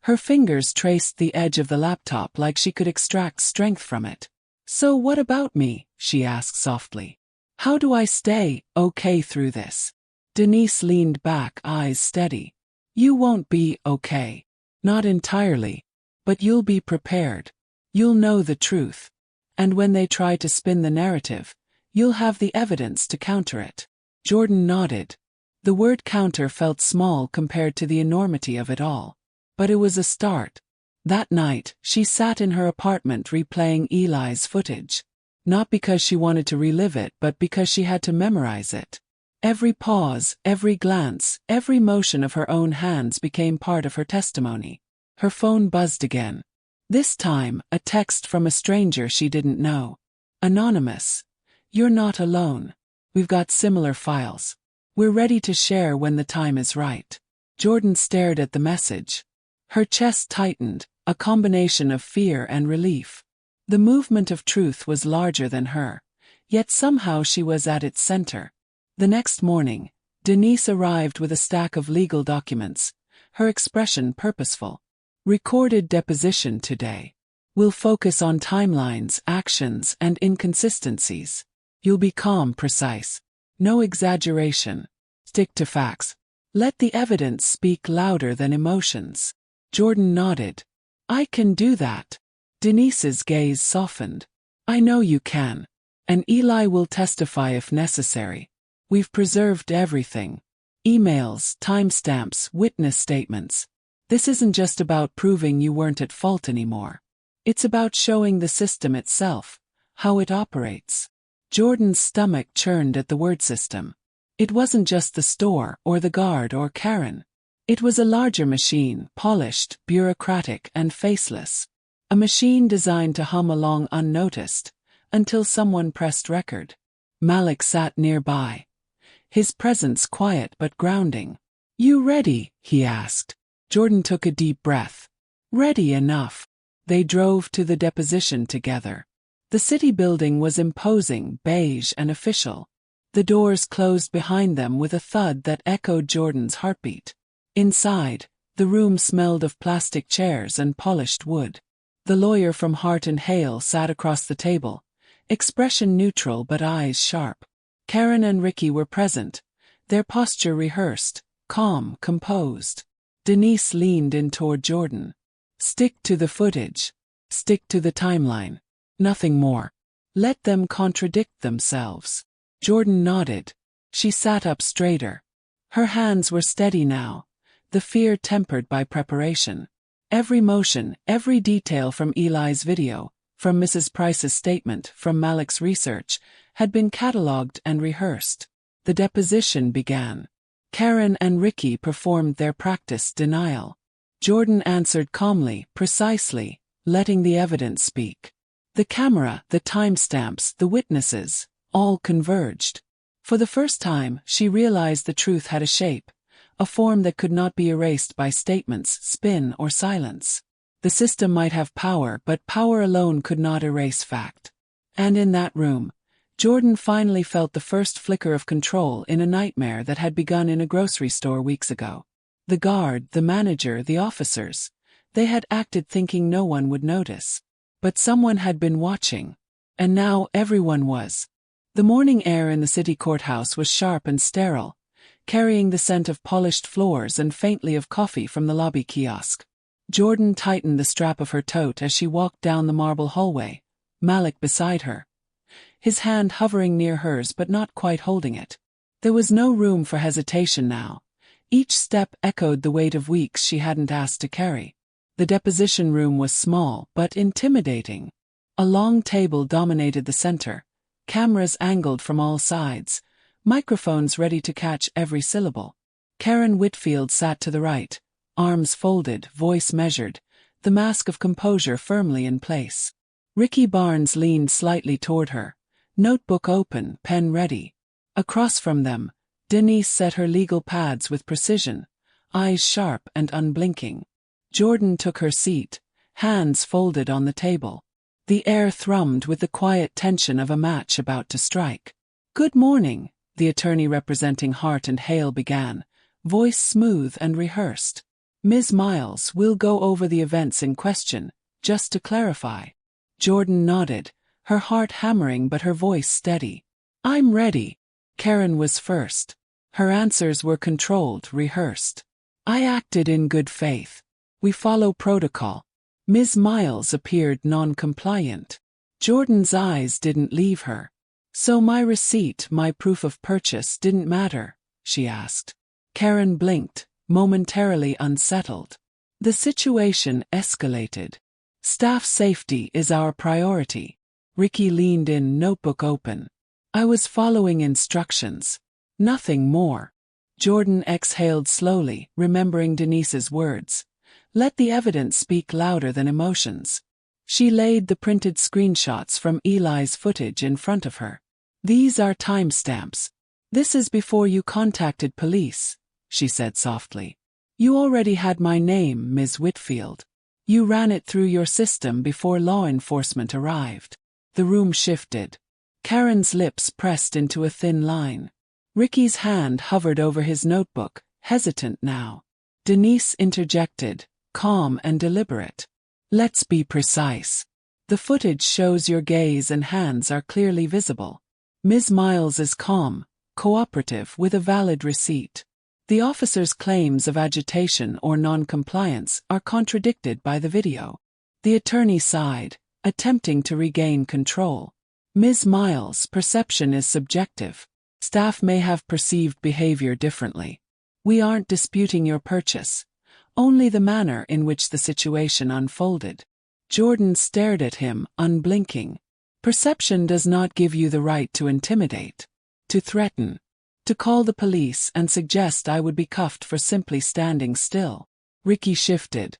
Her fingers traced the edge of the laptop like she could extract strength from it. So what about me? She asked softly. How do I stay okay through this? Denise leaned back, eyes steady. You won't be okay. Not entirely. But you'll be prepared. You'll know the truth. And when they try to spin the narrative, you'll have the evidence to counter it. Jordan nodded. The word counter felt small compared to the enormity of it all. But it was a start. That night, she sat in her apartment replaying Eli's footage. Not because she wanted to relive it, but because she had to memorize it. Every pause, every glance, every motion of her own hands became part of her testimony. Her phone buzzed again. This time, a text from a stranger she didn't know. Anonymous. You're not alone. We've got similar files. We're ready to share when the time is right. Jordan stared at the message. Her chest tightened, a combination of fear and relief. The movement of truth was larger than her, yet somehow she was at its center. The next morning, Denise arrived with a stack of legal documents, her expression purposeful. Recorded deposition today. We'll focus on timelines, actions, and inconsistencies. You'll be calm, precise. No exaggeration. Stick to facts. Let the evidence speak louder than emotions. Jordan nodded. I can do that. Denise's gaze softened. I know you can. And Eli will testify if necessary. We've preserved everything. Emails, timestamps, witness statements. This isn't just about proving you weren't at fault anymore. It's about showing the system itself, how it operates. Jordan's stomach churned at the word system. It wasn't just the store or the guard or Karen. It was a larger machine, polished, bureaucratic, and faceless. A machine designed to hum along unnoticed, until someone pressed record. Malik sat nearby. His presence quiet but grounding. You ready? He asked. Jordan took a deep breath. Ready enough. They drove to the deposition together. The city building was imposing, beige and official. The doors closed behind them with a thud that echoed Jordan's heartbeat. Inside, the room smelled of plastic chairs and polished wood. The lawyer from Hart and Hale sat across the table, expression neutral but eyes sharp. Karen and Ricky were present, their posture rehearsed, calm, composed. Denise leaned in toward Jordan. Stick to the footage. Stick to the timeline. Nothing more. Let them contradict themselves. Jordan nodded. She sat up straighter. Her hands were steady now, the fear tempered by preparation. Every motion, every detail from Eli's video, from Mrs. Price's statement, from Malik's research, had been catalogued and rehearsed. The deposition began. Karen and Ricky performed their practice denial. Jordan answered calmly, precisely, letting the evidence speak. The camera, the timestamps, the witnesses, all converged. For the first time, she realized the truth had a shape, a form that could not be erased by statements, spin, or silence. The system might have power, but power alone could not erase fact. And in that room, Jordan finally felt the first flicker of control in a nightmare that had begun in a grocery store weeks ago. The guard, the manager, the officers, they had acted thinking no one would notice. But someone had been watching. And now everyone was. The morning air in the city courthouse was sharp and sterile, carrying the scent of polished floors and faintly of coffee from the lobby kiosk. Jordan tightened the strap of her tote as she walked down the marble hallway, Malik beside her, his hand hovering near hers but not quite holding it. There was no room for hesitation now. Each step echoed the weight of weeks she hadn't asked to carry. The deposition room was small but intimidating. A long table dominated the center, cameras angled from all sides, microphones ready to catch every syllable. Karen Whitfield sat to the right, arms folded, voice measured, the mask of composure firmly in place. Ricky Barnes leaned slightly toward her, notebook open, pen ready. Across from them, Denise set her legal pads with precision, eyes sharp and unblinking. Jordan took her seat, hands folded on the table. The air thrummed with the quiet tension of a match about to strike. "Good morning," the attorney representing Hart and Hale began, voice smooth and rehearsed. "Ms. Miles, we'll go over the events in question, just to clarify." Jordan nodded, her heart hammering but her voice steady. "I'm ready." Karen was first. Her answers were controlled, rehearsed. "I acted in good faith. We follow protocol." Ms. Miles appeared non-compliant. Jordan's eyes didn't leave her. "So my receipt, my proof of purchase didn't matter?" she asked. Karen blinked, momentarily unsettled. "The situation escalated. Staff safety is our priority." Ricky leaned in, notebook open. "I was following instructions. Nothing more." Jordan exhaled slowly, remembering Denise's words. "Let the evidence speak louder than emotions." She laid the printed screenshots from Eli's footage in front of her. "These are timestamps. This is before you contacted police," she said softly. "You already had my name, Ms. Whitfield. You ran it through your system before law enforcement arrived." The room shifted. Karen's lips pressed into a thin line. Ricky's hand hovered over his notebook, hesitant now. Denise interjected, calm and deliberate. "Let's be precise. The footage shows your gaze and hands are clearly visible. Ms. Miles is calm, cooperative with a valid receipt. The officer's claims of agitation or non-compliance are contradicted by the video." The attorney sighed, attempting to regain control. "Ms. Miles, perception is subjective. Staff may have perceived behavior differently. We aren't disputing your purchase, only the manner in which the situation unfolded." Jordan stared at him, unblinking. "Perception does not give you the right to intimidate, to threaten, to call the police and suggest I would be cuffed for simply standing still." Ricky shifted.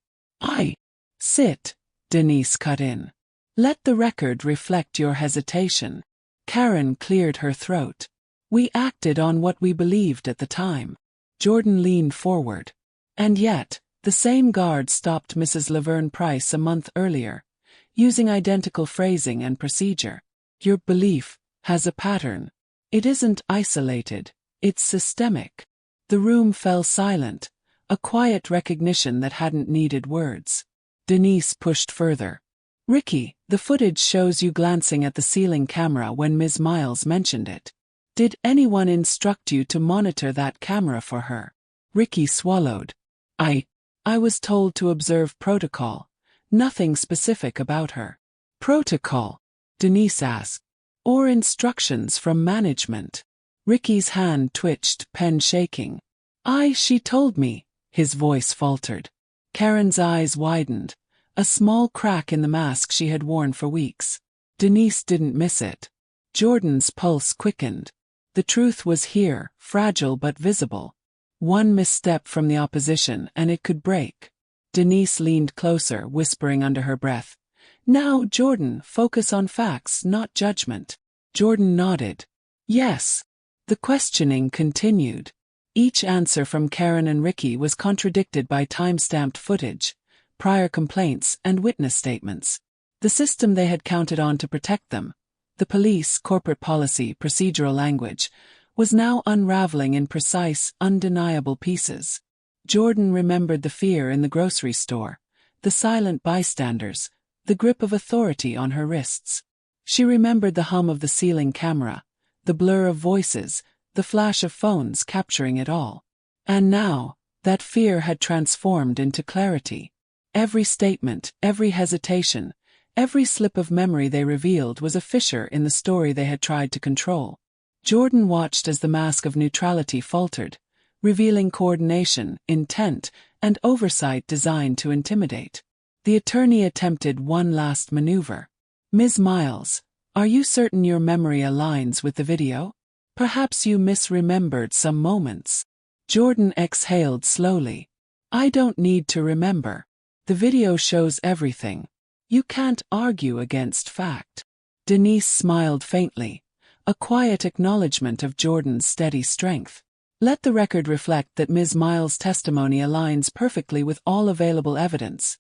Sit," Denise cut in. "Let the record reflect your hesitation." Karen cleared her throat. "We acted on what we believed at the time." Jordan leaned forward. "And yet, the same guard stopped Mrs. Laverne Price a month earlier, using identical phrasing and procedure. Your belief has a pattern. It isn't isolated, it's systemic." The room fell silent, a quiet recognition that hadn't needed words. Denise pushed further. "Ricky, the footage shows you glancing at the ceiling camera when Ms. Miles mentioned it. Did anyone instruct you to monitor that camera for her?" Ricky swallowed. I was told to observe protocol. Nothing specific about her." "Protocol?" Denise asked. "Or instructions from management?" Ricky's hand twitched, pen shaking. She told me," his voice faltered. Karen's eyes widened, a small crack in the mask she had worn for weeks. Denise didn't miss it. Jordan's pulse quickened. The truth was here, fragile but visible. One misstep from the opposition and it could break. Denise leaned closer, whispering under her breath, "Now, Jordan, focus on facts, not judgment." Jordan nodded. "Yes." The questioning continued. Each answer from Karen and Ricky was contradicted by time-stamped footage, prior complaints, and witness statements. The system they had counted on to protect them, the police, corporate policy, procedural language, was now unraveling in precise, undeniable pieces. Jordan remembered the fear in the grocery store, the silent bystanders, the grip of authority on her wrists. She remembered the hum of the ceiling camera, the blur of voices, the flash of phones capturing it all. And now, that fear had transformed into clarity. Every statement, every hesitation, every slip of memory they revealed was a fissure in the story they had tried to control. Jordan watched as the mask of neutrality faltered, revealing coordination, intent, and oversight designed to intimidate. The attorney attempted one last maneuver. "Ms. Miles, are you certain your memory aligns with the video? Perhaps you misremembered some moments." Jordan exhaled slowly. "I don't need to remember. The video shows everything. You can't argue against fact." Denise smiled faintly, a quiet acknowledgement of Jordan's steady strength. "Let the record reflect that Ms. Miles' testimony aligns perfectly with all available evidence,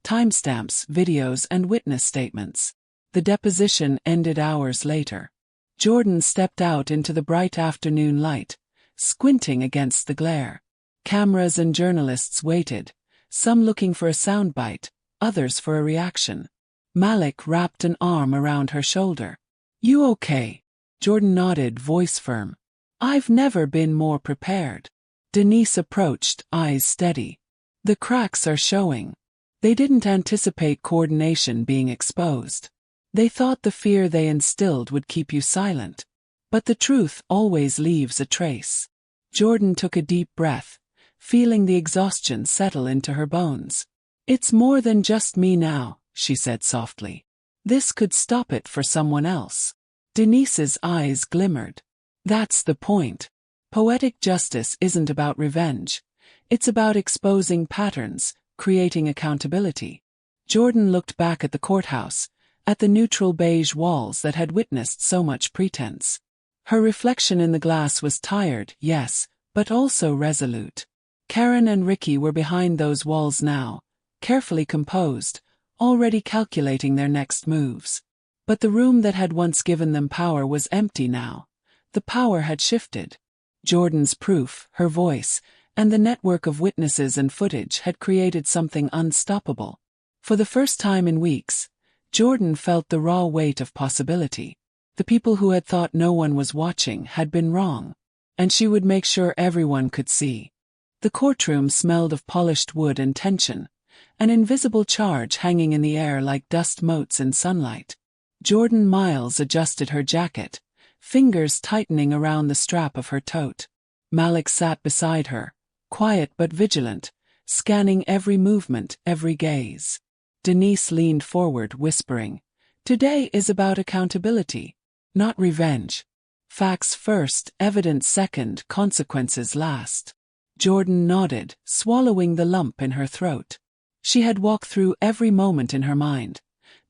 timestamps, videos, and witness statements." The deposition ended hours later. Jordan stepped out into the bright afternoon light, squinting against the glare. Cameras and journalists waited, some looking for a soundbite, others for a reaction. Malik wrapped an arm around her shoulder. "You okay?" Jordan nodded, voice firm. "I've never been more prepared." Denise approached, eyes steady. "The cracks are showing." They didn't anticipate coordination being exposed. They thought the fear they instilled would keep you silent. But the truth always leaves a trace. Jordan took a deep breath, feeling the exhaustion settle into her bones. "It's more than just me now," she said softly. "This could stop it for someone else." Denise's eyes glimmered. "That's the point. Poetic justice isn't about revenge. It's about exposing patterns, creating accountability." Jordan looked back at the courthouse, at the neutral beige walls that had witnessed so much pretense. Her reflection in the glass was tired, yes, but also resolute. Karen and Ricky were behind those walls now, carefully composed, already calculating their next moves. But the room that had once given them power was empty now. The power had shifted. Jordan's proof, her voice, and the network of witnesses and footage had created something unstoppable. For the first time in weeks, Jordan felt the raw weight of possibility. The people who had thought no one was watching had been wrong, and she would make sure everyone could see. The courtroom smelled of polished wood and tension, an invisible charge hanging in the air like dust motes in sunlight. Jordan Miles adjusted her jacket, fingers tightening around the strap of her tote. Malik sat beside her, quiet but vigilant, scanning every movement, every gaze. Denise leaned forward, whispering, "Today is about accountability, not revenge. Facts first, evidence second, consequences last." Jordan nodded, swallowing the lump in her throat. She had walked through every moment in her mind.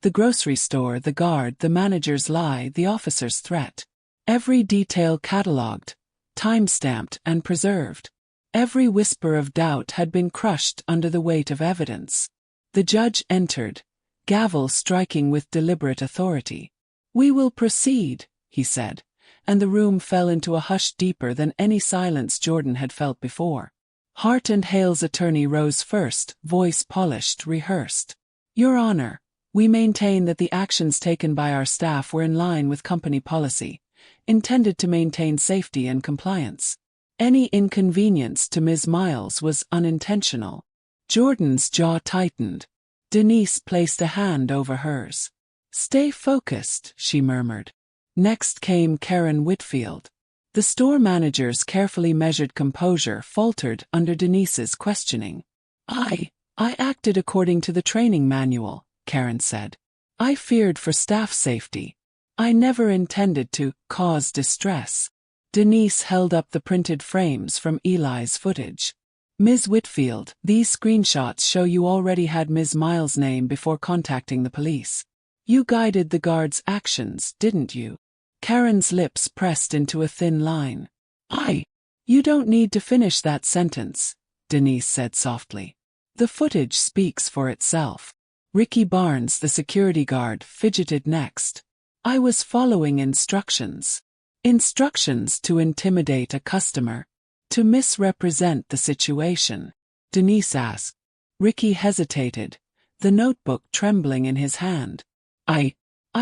The grocery store, the guard, the manager's lie, the officer's threat. Every detail catalogued, time-stamped, and preserved. Every whisper of doubt had been crushed under the weight of evidence. The judge entered, gavel striking with deliberate authority. "We will proceed," he said, and the room fell into a hush deeper than any silence Jordan had felt before. Hart and Hale's attorney rose first, voice polished, rehearsed. "Your Honor, we maintain that the actions taken by our staff were in line with company policy, intended to maintain safety and compliance. Any inconvenience to Ms. Miles was unintentional." Jordan's jaw tightened. Denise placed a hand over hers. "Stay focused," she murmured. Next came Karen Whitfield. The store manager's carefully measured composure faltered under Denise's questioning. I acted according to the training manual," Karen said. "I feared for staff safety. I never intended to cause distress." Denise held up the printed frames from Eli's footage. "Ms. Whitfield, these screenshots show you already had Ms. Miles' name before contacting the police. You guided the guard's actions, didn't you?" Karen's lips pressed into a thin line. You don't need to finish that sentence," Denise said softly. "The footage speaks for itself." Ricky Barnes, the security guard, fidgeted next. "I was following instructions. Instructions to intimidate a customer. To misrepresent the situation," Denise asked. Ricky hesitated, the notebook trembling in his hand. I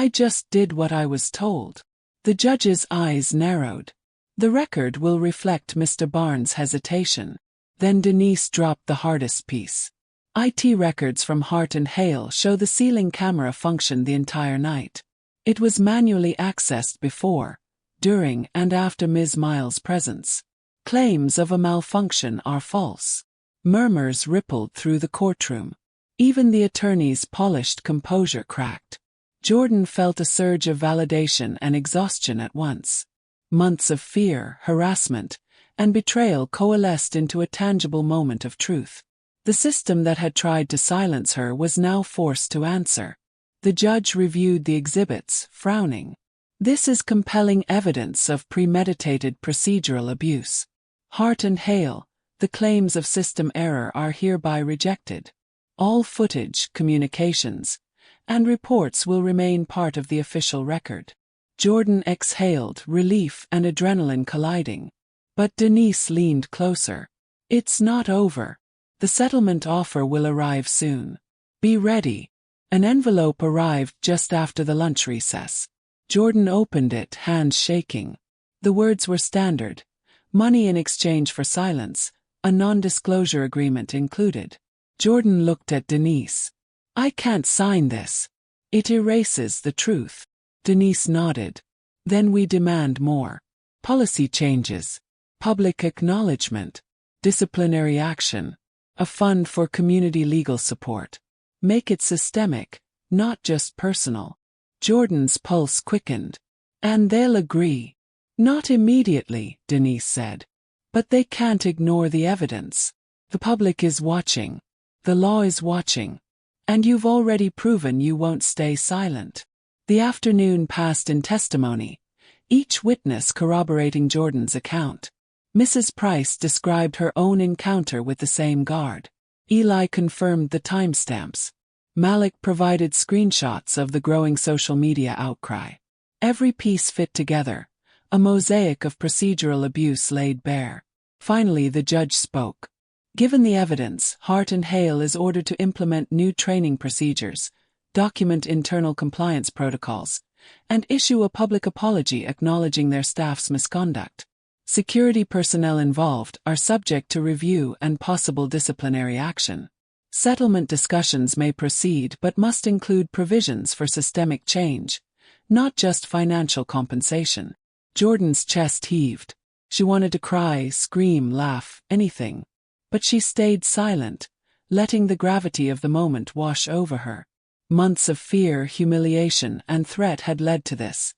just did what I was told." The judge's eyes narrowed. The record will reflect Mr. Barnes' hesitation. Then Denise dropped the hardest piece. IT records from Hart and Hale show the ceiling camera functioned the entire night. It was manually accessed before, during and after Ms. Miles' presence. Claims of a malfunction are false. Murmurs rippled through the courtroom. Even the attorney's polished composure cracked. Jordan felt a surge of validation and exhaustion at once. Months of fear, harassment, and betrayal coalesced into a tangible moment of truth. The system that had tried to silence her was now forced to answer. The judge reviewed the exhibits, frowning. This is compelling evidence of premeditated procedural abuse. Hart and Hale, the claims of system error are hereby rejected. All footage, communications, and reports will remain part of the official record. Jordan exhaled, relief and adrenaline colliding. But Denise leaned closer. It's not over. The settlement offer will arrive soon. Be ready. An envelope arrived just after the lunch recess. Jordan opened it, hands shaking. The words were standard. Money in exchange for silence, a non-disclosure agreement included. Jordan looked at Denise. I can't sign this. It erases the truth. Denise nodded. Then we demand more. Policy changes. Public acknowledgement. Disciplinary action. A fund for community legal support. Make it systemic, not just personal. Jordan's pulse quickened. And they'll agree. Not immediately, Denise said. But they can't ignore the evidence. The public is watching. The law is watching. And you've already proven you won't stay silent. The afternoon passed in testimony, each witness corroborating Jordan's account. Mrs. Price described her own encounter with the same guard. Eli confirmed the timestamps. Malik provided screenshots of the growing social media outcry. Every piece fit together, a mosaic of procedural abuse laid bare. Finally, the judge spoke. Given the evidence, Hart and Hale is ordered to implement new training procedures, document internal compliance protocols, and issue a public apology acknowledging their staff's misconduct. Security personnel involved are subject to review and possible disciplinary action. Settlement discussions may proceed but must include provisions for systemic change, not just financial compensation. Jordan's chest heaved. She wanted to cry, scream, laugh, anything. But she stayed silent, letting the gravity of the moment wash over her. Months of fear, humiliation, and threat had led to this.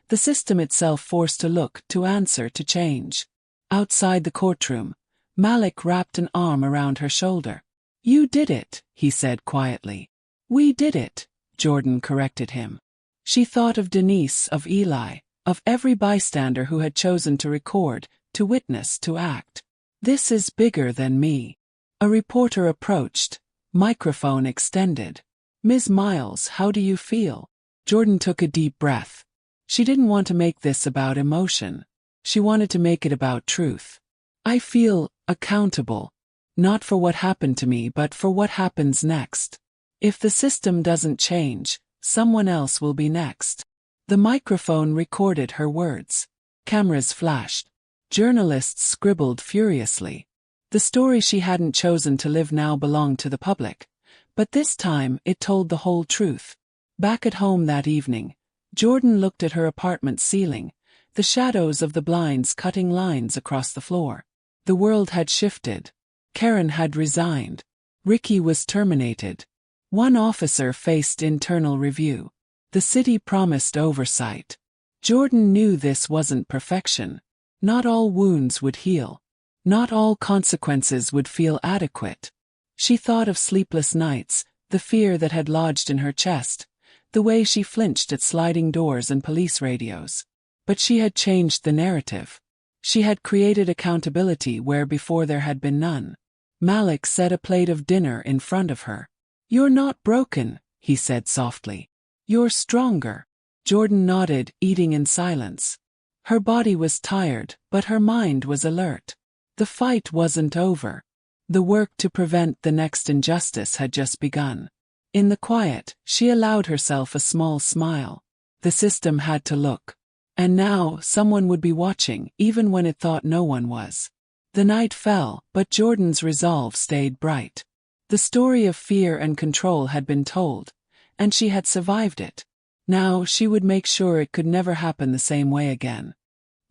The system itself forced to look, to answer, to change. Outside the courtroom, Malik wrapped an arm around her shoulder. You did it, he said quietly. We did it, Jordan corrected him. She thought of Denise, of Eli, of every bystander who had chosen to record, to witness, to act. This is bigger than me. A reporter approached, microphone extended. Ms. Miles, how do you feel? Jordan took a deep breath. She didn't want to make this about emotion. She wanted to make it about truth. I feel accountable. Not for what happened to me but for what happens next. If the system doesn't change, someone else will be next. The microphone recorded her words. Cameras flashed. Journalists scribbled furiously. The story she hadn't chosen to live now belonged to the public. But this time it told the whole truth. Back at home that evening, Jordan looked at her apartment ceiling, the shadows of the blinds cutting lines across the floor. The world had shifted. Karen had resigned. Ricky was terminated. One officer faced internal review. The city promised oversight. Jordan knew this wasn't perfection. Not all wounds would heal. Not all consequences would feel adequate. She thought of sleepless nights, the fear that had lodged in her chest, the way she flinched at sliding doors and police radios. But she had changed the narrative. She had created accountability where before there had been none. Malik set a plate of dinner in front of her. You're not broken, he said softly. You're stronger. Jordan nodded, eating in silence. Her body was tired, but her mind was alert. The fight wasn't over. The work to prevent the next injustice had just begun. In the quiet, she allowed herself a small smile. The system had to look. And now, someone would be watching, even when it thought no one was. The night fell, but Jordan's resolve stayed bright. The story of fear and control had been told, and she had survived it. Now she would make sure it could never happen the same way again.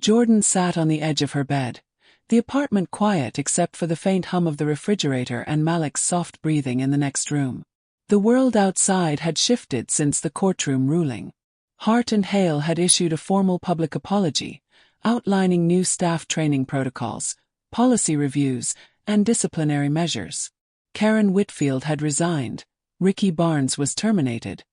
Jordan sat on the edge of her bed, the apartment quiet except for the faint hum of the refrigerator and Malik's soft breathing in the next room. The world outside had shifted since the courtroom ruling. Hart and Hale had issued a formal public apology, outlining new staff training protocols, policy reviews, and disciplinary measures. Karen Whitfield had resigned, Ricky Barnes was terminated,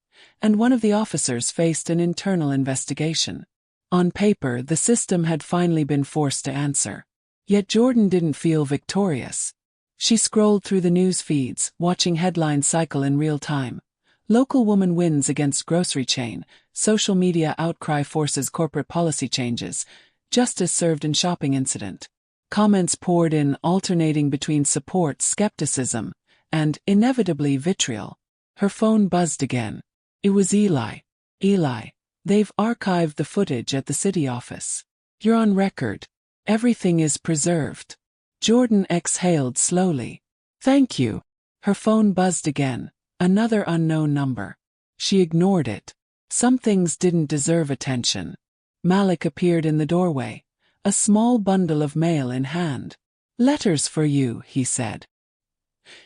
and one of the officers faced an internal investigation. On paper, the system had finally been forced to answer. Yet Jordan didn't feel victorious. She scrolled through the news feeds, watching headlines cycle in real time. Local woman wins against grocery chain, social media outcry forces corporate policy changes, justice served in shopping incident. Comments poured in, alternating between support, skepticism, and, inevitably, vitriol. Her phone buzzed again. It was Eli. Eli, they've archived the footage at the city office. You're on record. Everything is preserved. Jordan exhaled slowly. Thank you. Her phone buzzed again. Another unknown number. She ignored it. Some things didn't deserve attention. Malik appeared in the doorway, a small bundle of mail in hand. Letters for you, he said.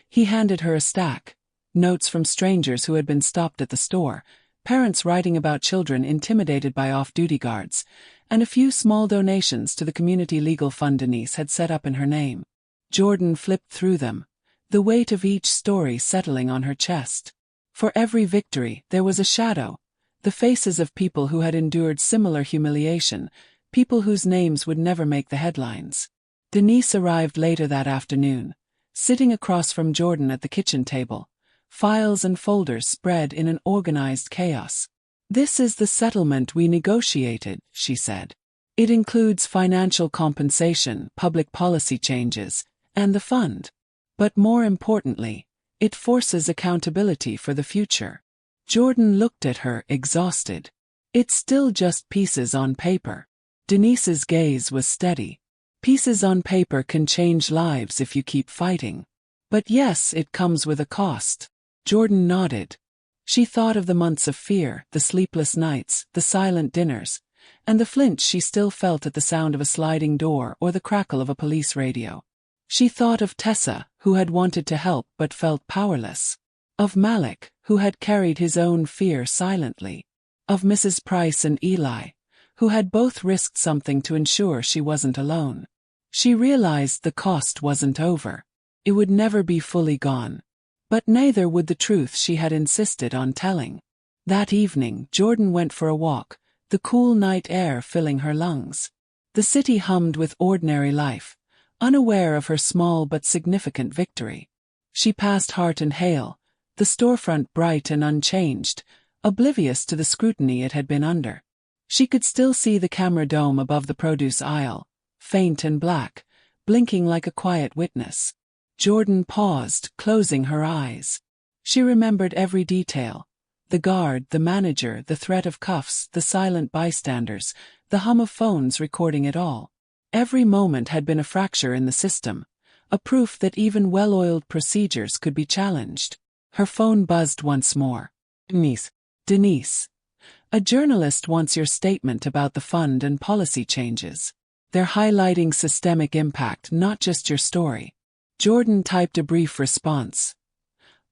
He handed her a stack. Notes from strangers who had been stopped at the store, parents writing about children intimidated by off-duty guards, and a few small donations to the community legal fund Denise had set up in her name. Jordan flipped through them, the weight of each story settling on her chest. For every victory, there was a shadow, the faces of people who had endured similar humiliation, people whose names would never make the headlines. Denise arrived later that afternoon, sitting across from Jordan at the kitchen table, files and folders spread in an organized chaos. This is the settlement we negotiated, she said. It includes financial compensation, public policy changes, and the fund. But more importantly, it forces accountability for the future. Jordan looked at her, exhausted. It's still just pieces on paper. Denise's gaze was steady. Pieces on paper can change lives if you keep fighting. But yes, it comes with a cost. Jordan nodded. She thought of the months of fear, the sleepless nights, the silent dinners, and the flinch she still felt at the sound of a sliding door or the crackle of a police radio. She thought of Tessa, who had wanted to help but felt powerless. Of Malik, who had carried his own fear silently. Of Mrs. Price and Eli, who had both risked something to ensure she wasn't alone. She realized the cost wasn't over. It would never be fully gone. But neither would the truth she had insisted on telling. That evening, Jordan went for a walk, the cool night air filling her lungs. The city hummed with ordinary life, unaware of her small but significant victory. She passed Hart and Hale, the storefront bright and unchanged, oblivious to the scrutiny it had been under. She could still see the camera dome above the produce aisle, faint and black, blinking like a quiet witness. Jordan paused, closing her eyes. She remembered every detail. The guard, the manager, the threat of cuffs, the silent bystanders, the hum of phones recording it all. Every moment had been a fracture in the system, a proof that even well-oiled procedures could be challenged. Her phone buzzed once more. Denise. A journalist wants your statement about the fund and policy changes. They're highlighting systemic impact, not just your story. Jordan typed a brief response.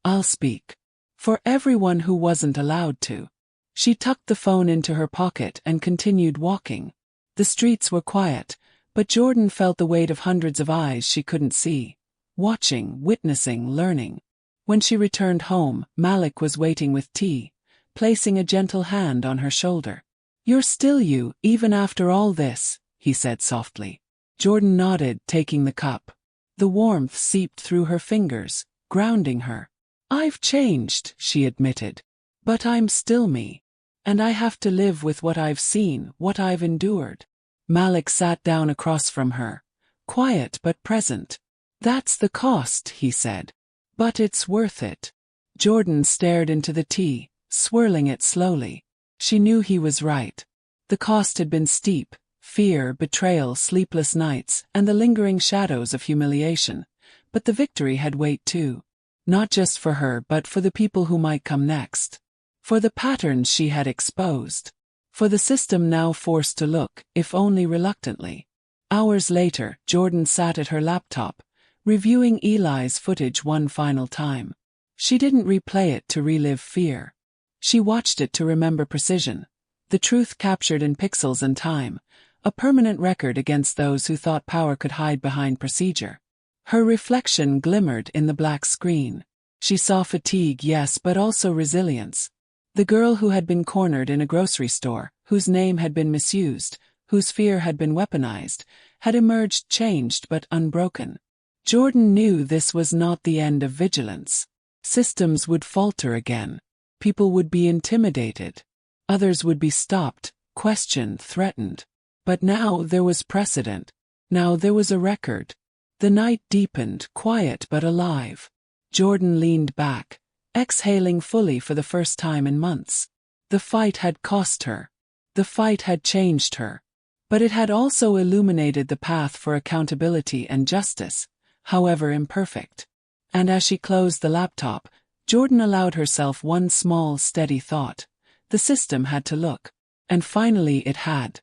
I'll speak. For everyone who wasn't allowed to. She tucked the phone into her pocket and continued walking. The streets were quiet, but Jordan felt the weight of hundreds of eyes she couldn't see. Watching, witnessing, learning. When she returned home, Malik was waiting with tea, placing a gentle hand on her shoulder. You're still you, even after all this, he said softly. Jordan nodded, taking the cup. The warmth seeped through her fingers, grounding her. I've changed, she admitted. But I'm still me. And I have to live with what I've seen, what I've endured. Malik sat down across from her, quiet but present. That's the cost, he said. But it's worth it. Jordan stared into the tea, swirling it slowly. She knew he was right. The cost had been steep: fear, betrayal, sleepless nights, and the lingering shadows of humiliation. But the victory had weight too. Not just for her, but for the people who might come next. For the patterns she had exposed. For the system now forced to look, if only reluctantly. Hours later, Jordan sat at her laptop, reviewing Eli's footage one final time. She didn't replay it to relive fear. She watched it to remember precision. The truth captured in pixels and time, a permanent record against those who thought power could hide behind procedure. Her reflection glimmered in the black screen. She saw fatigue, yes, but also resilience. The girl who had been cornered in a grocery store, whose name had been misused, whose fear had been weaponized, had emerged changed but unbroken. Jordan knew this was not the end of vigilance. Systems would falter again. People would be intimidated. Others would be stopped, questioned, threatened. But now there was precedent. Now there was a record. The night deepened, quiet but alive. Jordan leaned back, exhaling fully for the first time in months. The fight had cost her. The fight had changed her. But it had also illuminated the path for accountability and justice, however imperfect. And as she closed the laptop, Jordan allowed herself one small, steady thought. The system had to look. And finally it had.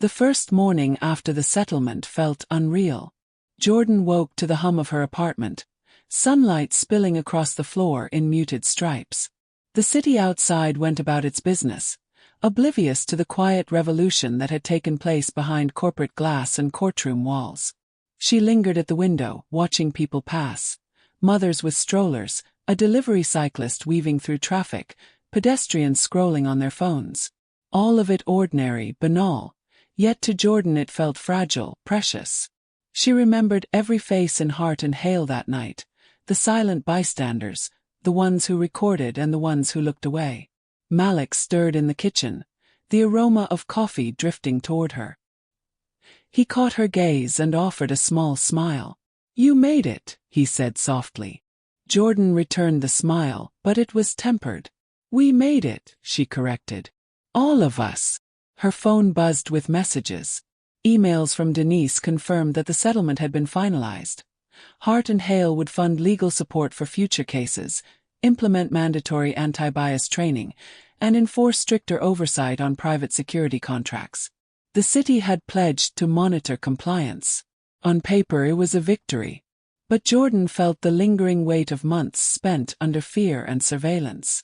The first morning after the settlement felt unreal. Jordan woke to the hum of her apartment, sunlight spilling across the floor in muted stripes. The city outside went about its business, oblivious to the quiet revolution that had taken place behind corporate glass and courtroom walls. She lingered at the window, watching people pass. Mothers with strollers, a delivery cyclist weaving through traffic, pedestrians scrolling on their phones. All of it ordinary, banal, yet to Jordan it felt fragile, precious. She remembered every face in Heart and Hale that night, the silent bystanders, the ones who recorded and the ones who looked away. Malik stirred in the kitchen, the aroma of coffee drifting toward her. He caught her gaze and offered a small smile. "You made it," he said softly. Jordan returned the smile, but it was tempered. "We made it," she corrected. "All of us." Her phone buzzed with messages. Emails from Denise confirmed that the settlement had been finalized. Hart and Hale would fund legal support for future cases, implement mandatory anti-bias training, and enforce stricter oversight on private security contracts. The city had pledged to monitor compliance. On paper it was a victory. But Jordan felt the lingering weight of months spent under fear and surveillance.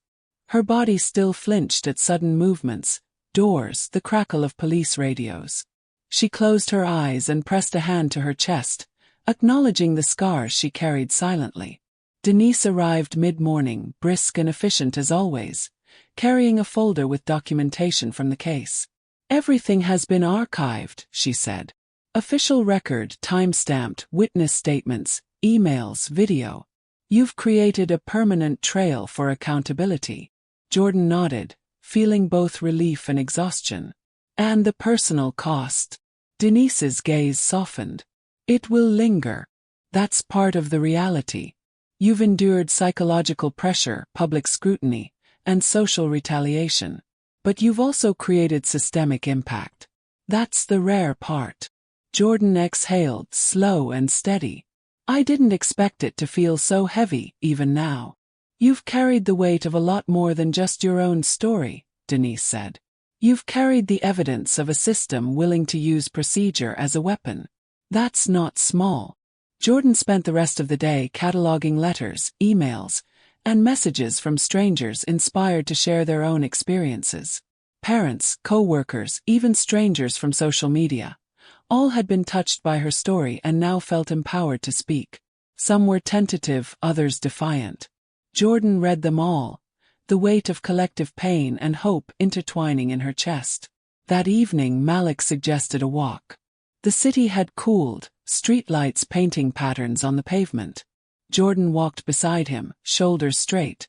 Her body still flinched at sudden movements, doors, the crackle of police radios. She closed her eyes and pressed a hand to her chest, acknowledging the scars she carried silently. Denise arrived mid-morning, brisk and efficient as always, carrying a folder with documentation from the case. "Everything has been archived," she said. "Official record, time-stamped, witness statements, emails, video. You've created a permanent trail for accountability." Jordan nodded, feeling both relief and exhaustion. "And the personal cost." Denise's gaze softened. "It will linger. That's part of the reality. You've endured psychological pressure, public scrutiny, and social retaliation. But you've also created systemic impact. That's the rare part." Jordan exhaled, slow and steady. "I didn't expect it to feel so heavy, even now." "You've carried the weight of a lot more than just your own story," Denise said. "You've carried the evidence of a system willing to use procedure as a weapon. That's not small." Jordan spent the rest of the day cataloging letters, emails, and messages from strangers inspired to share their own experiences. Parents, co-workers, even strangers from social media. All had been touched by her story and now felt empowered to speak. Some were tentative, others defiant. Jordan read them all, the weight of collective pain and hope intertwining in her chest. That evening Malik suggested a walk. The city had cooled, streetlights painting patterns on the pavement. Jordan walked beside him, shoulders straight,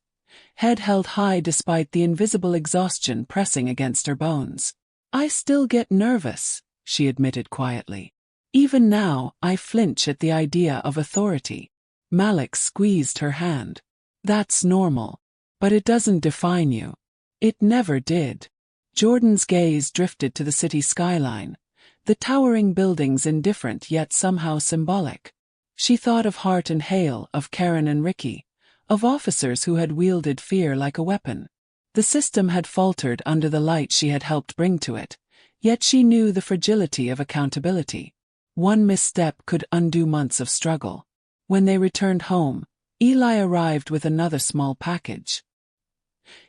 head held high despite the invisible exhaustion pressing against her bones. "I still get nervous," she admitted quietly. "Even now, I flinch at the idea of authority." Malik squeezed her hand. "That's normal. But it doesn't define you. It never did. Jordan's gaze drifted to the city skyline, the towering buildings indifferent yet somehow symbolic. She thought of Hart and Hale, of Karen and Ricky, of officers who had wielded fear like a weapon. The system had faltered under the light she had helped bring to it, yet she knew the fragility of accountability. One misstep could undo months of struggle. When they returned home, Eli arrived with another small package.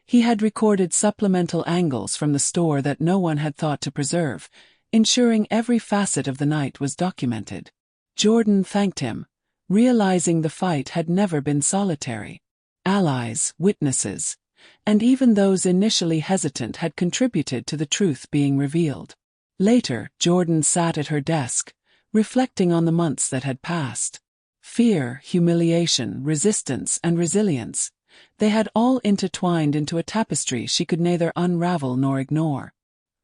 He had recorded supplemental angles from the store that no one had thought to preserve, ensuring every facet of the night was documented. Jordan thanked him, realizing the fight had never been solitary. Allies, witnesses, and even those initially hesitant had contributed to the truth being revealed. Later, Jordan sat at her desk, reflecting on the months that had passed. Fear, humiliation, resistance, and resilience, they had all intertwined into a tapestry she could neither unravel nor ignore.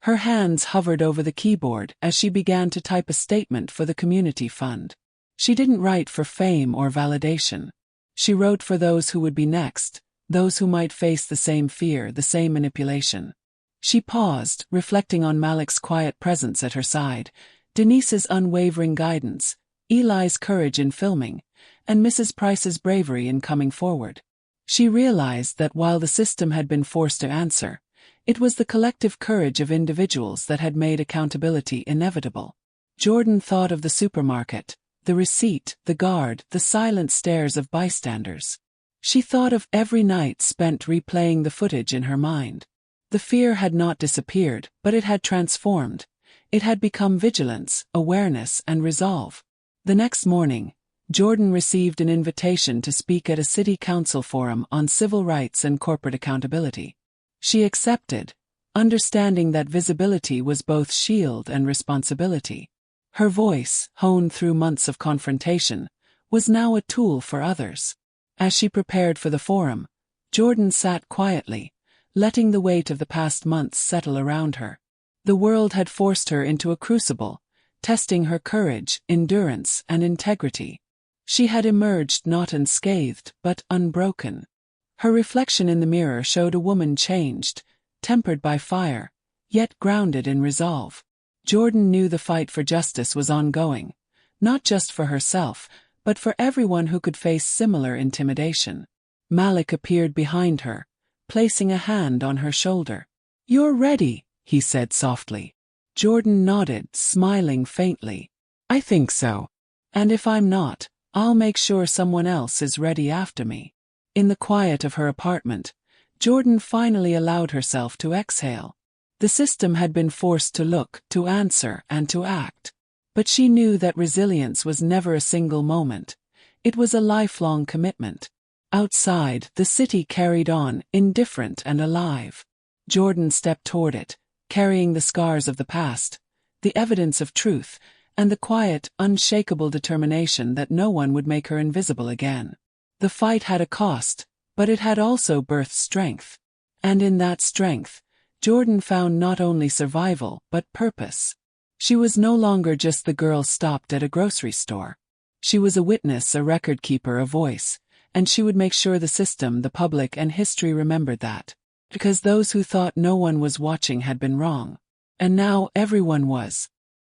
Her hands hovered over the keyboard as she began to type a statement for the community fund. She didn't write for fame or validation. She wrote for those who would be next, those who might face the same fear, the same manipulation. She paused, reflecting on Malik's quiet presence at her side, Denise's unwavering guidance, Eli's courage in filming, and Mrs. Price's bravery in coming forward. She realized that while the system had been forced to answer, it was the collective courage of individuals that had made accountability inevitable. Jordan thought of the supermarket, the receipt, the guard, the silent stares of bystanders. She thought of every night spent replaying the footage in her mind. The fear had not disappeared, but it had transformed. It had become vigilance, awareness, and resolve. The next morning, Jordan received an invitation to speak at a city council forum on civil rights and corporate accountability. She accepted, understanding that visibility was both shield and responsibility. Her voice, honed through months of confrontation, was now a tool for others. As she prepared for the forum, Jordan sat quietly, letting the weight of the past months settle around her. The world had forced her into a crucible, testing her courage, endurance, and integrity. She had emerged not unscathed, but unbroken. Her reflection in the mirror showed a woman changed, tempered by fire, yet grounded in resolve. Jordan knew the fight for justice was ongoing, not just for herself, but for everyone who could face similar intimidation. Malik appeared behind her, placing a hand on her shoulder. "You're ready," he said softly. Jordan nodded, smiling faintly. "I think so. And if I'm not, I'll make sure someone else is ready after me." In the quiet of her apartment, Jordan finally allowed herself to exhale. The system had been forced to look, to answer, and to act. But she knew that resilience was never a single moment. It was a lifelong commitment. Outside, the city carried on, indifferent and alive. Jordan stepped toward it, carrying the scars of the past, the evidence of truth, and the quiet, unshakable determination that no one would make her invisible again. The fight had a cost, but it had also birthed strength. And in that strength, Jordan found not only survival, but purpose. She was no longer just the girl stopped at a grocery store. She was a witness, a record keeper, a voice, and she would make sure the system, the public, and history remembered that. Because those who thought no one was watching had been wrong. And now everyone was.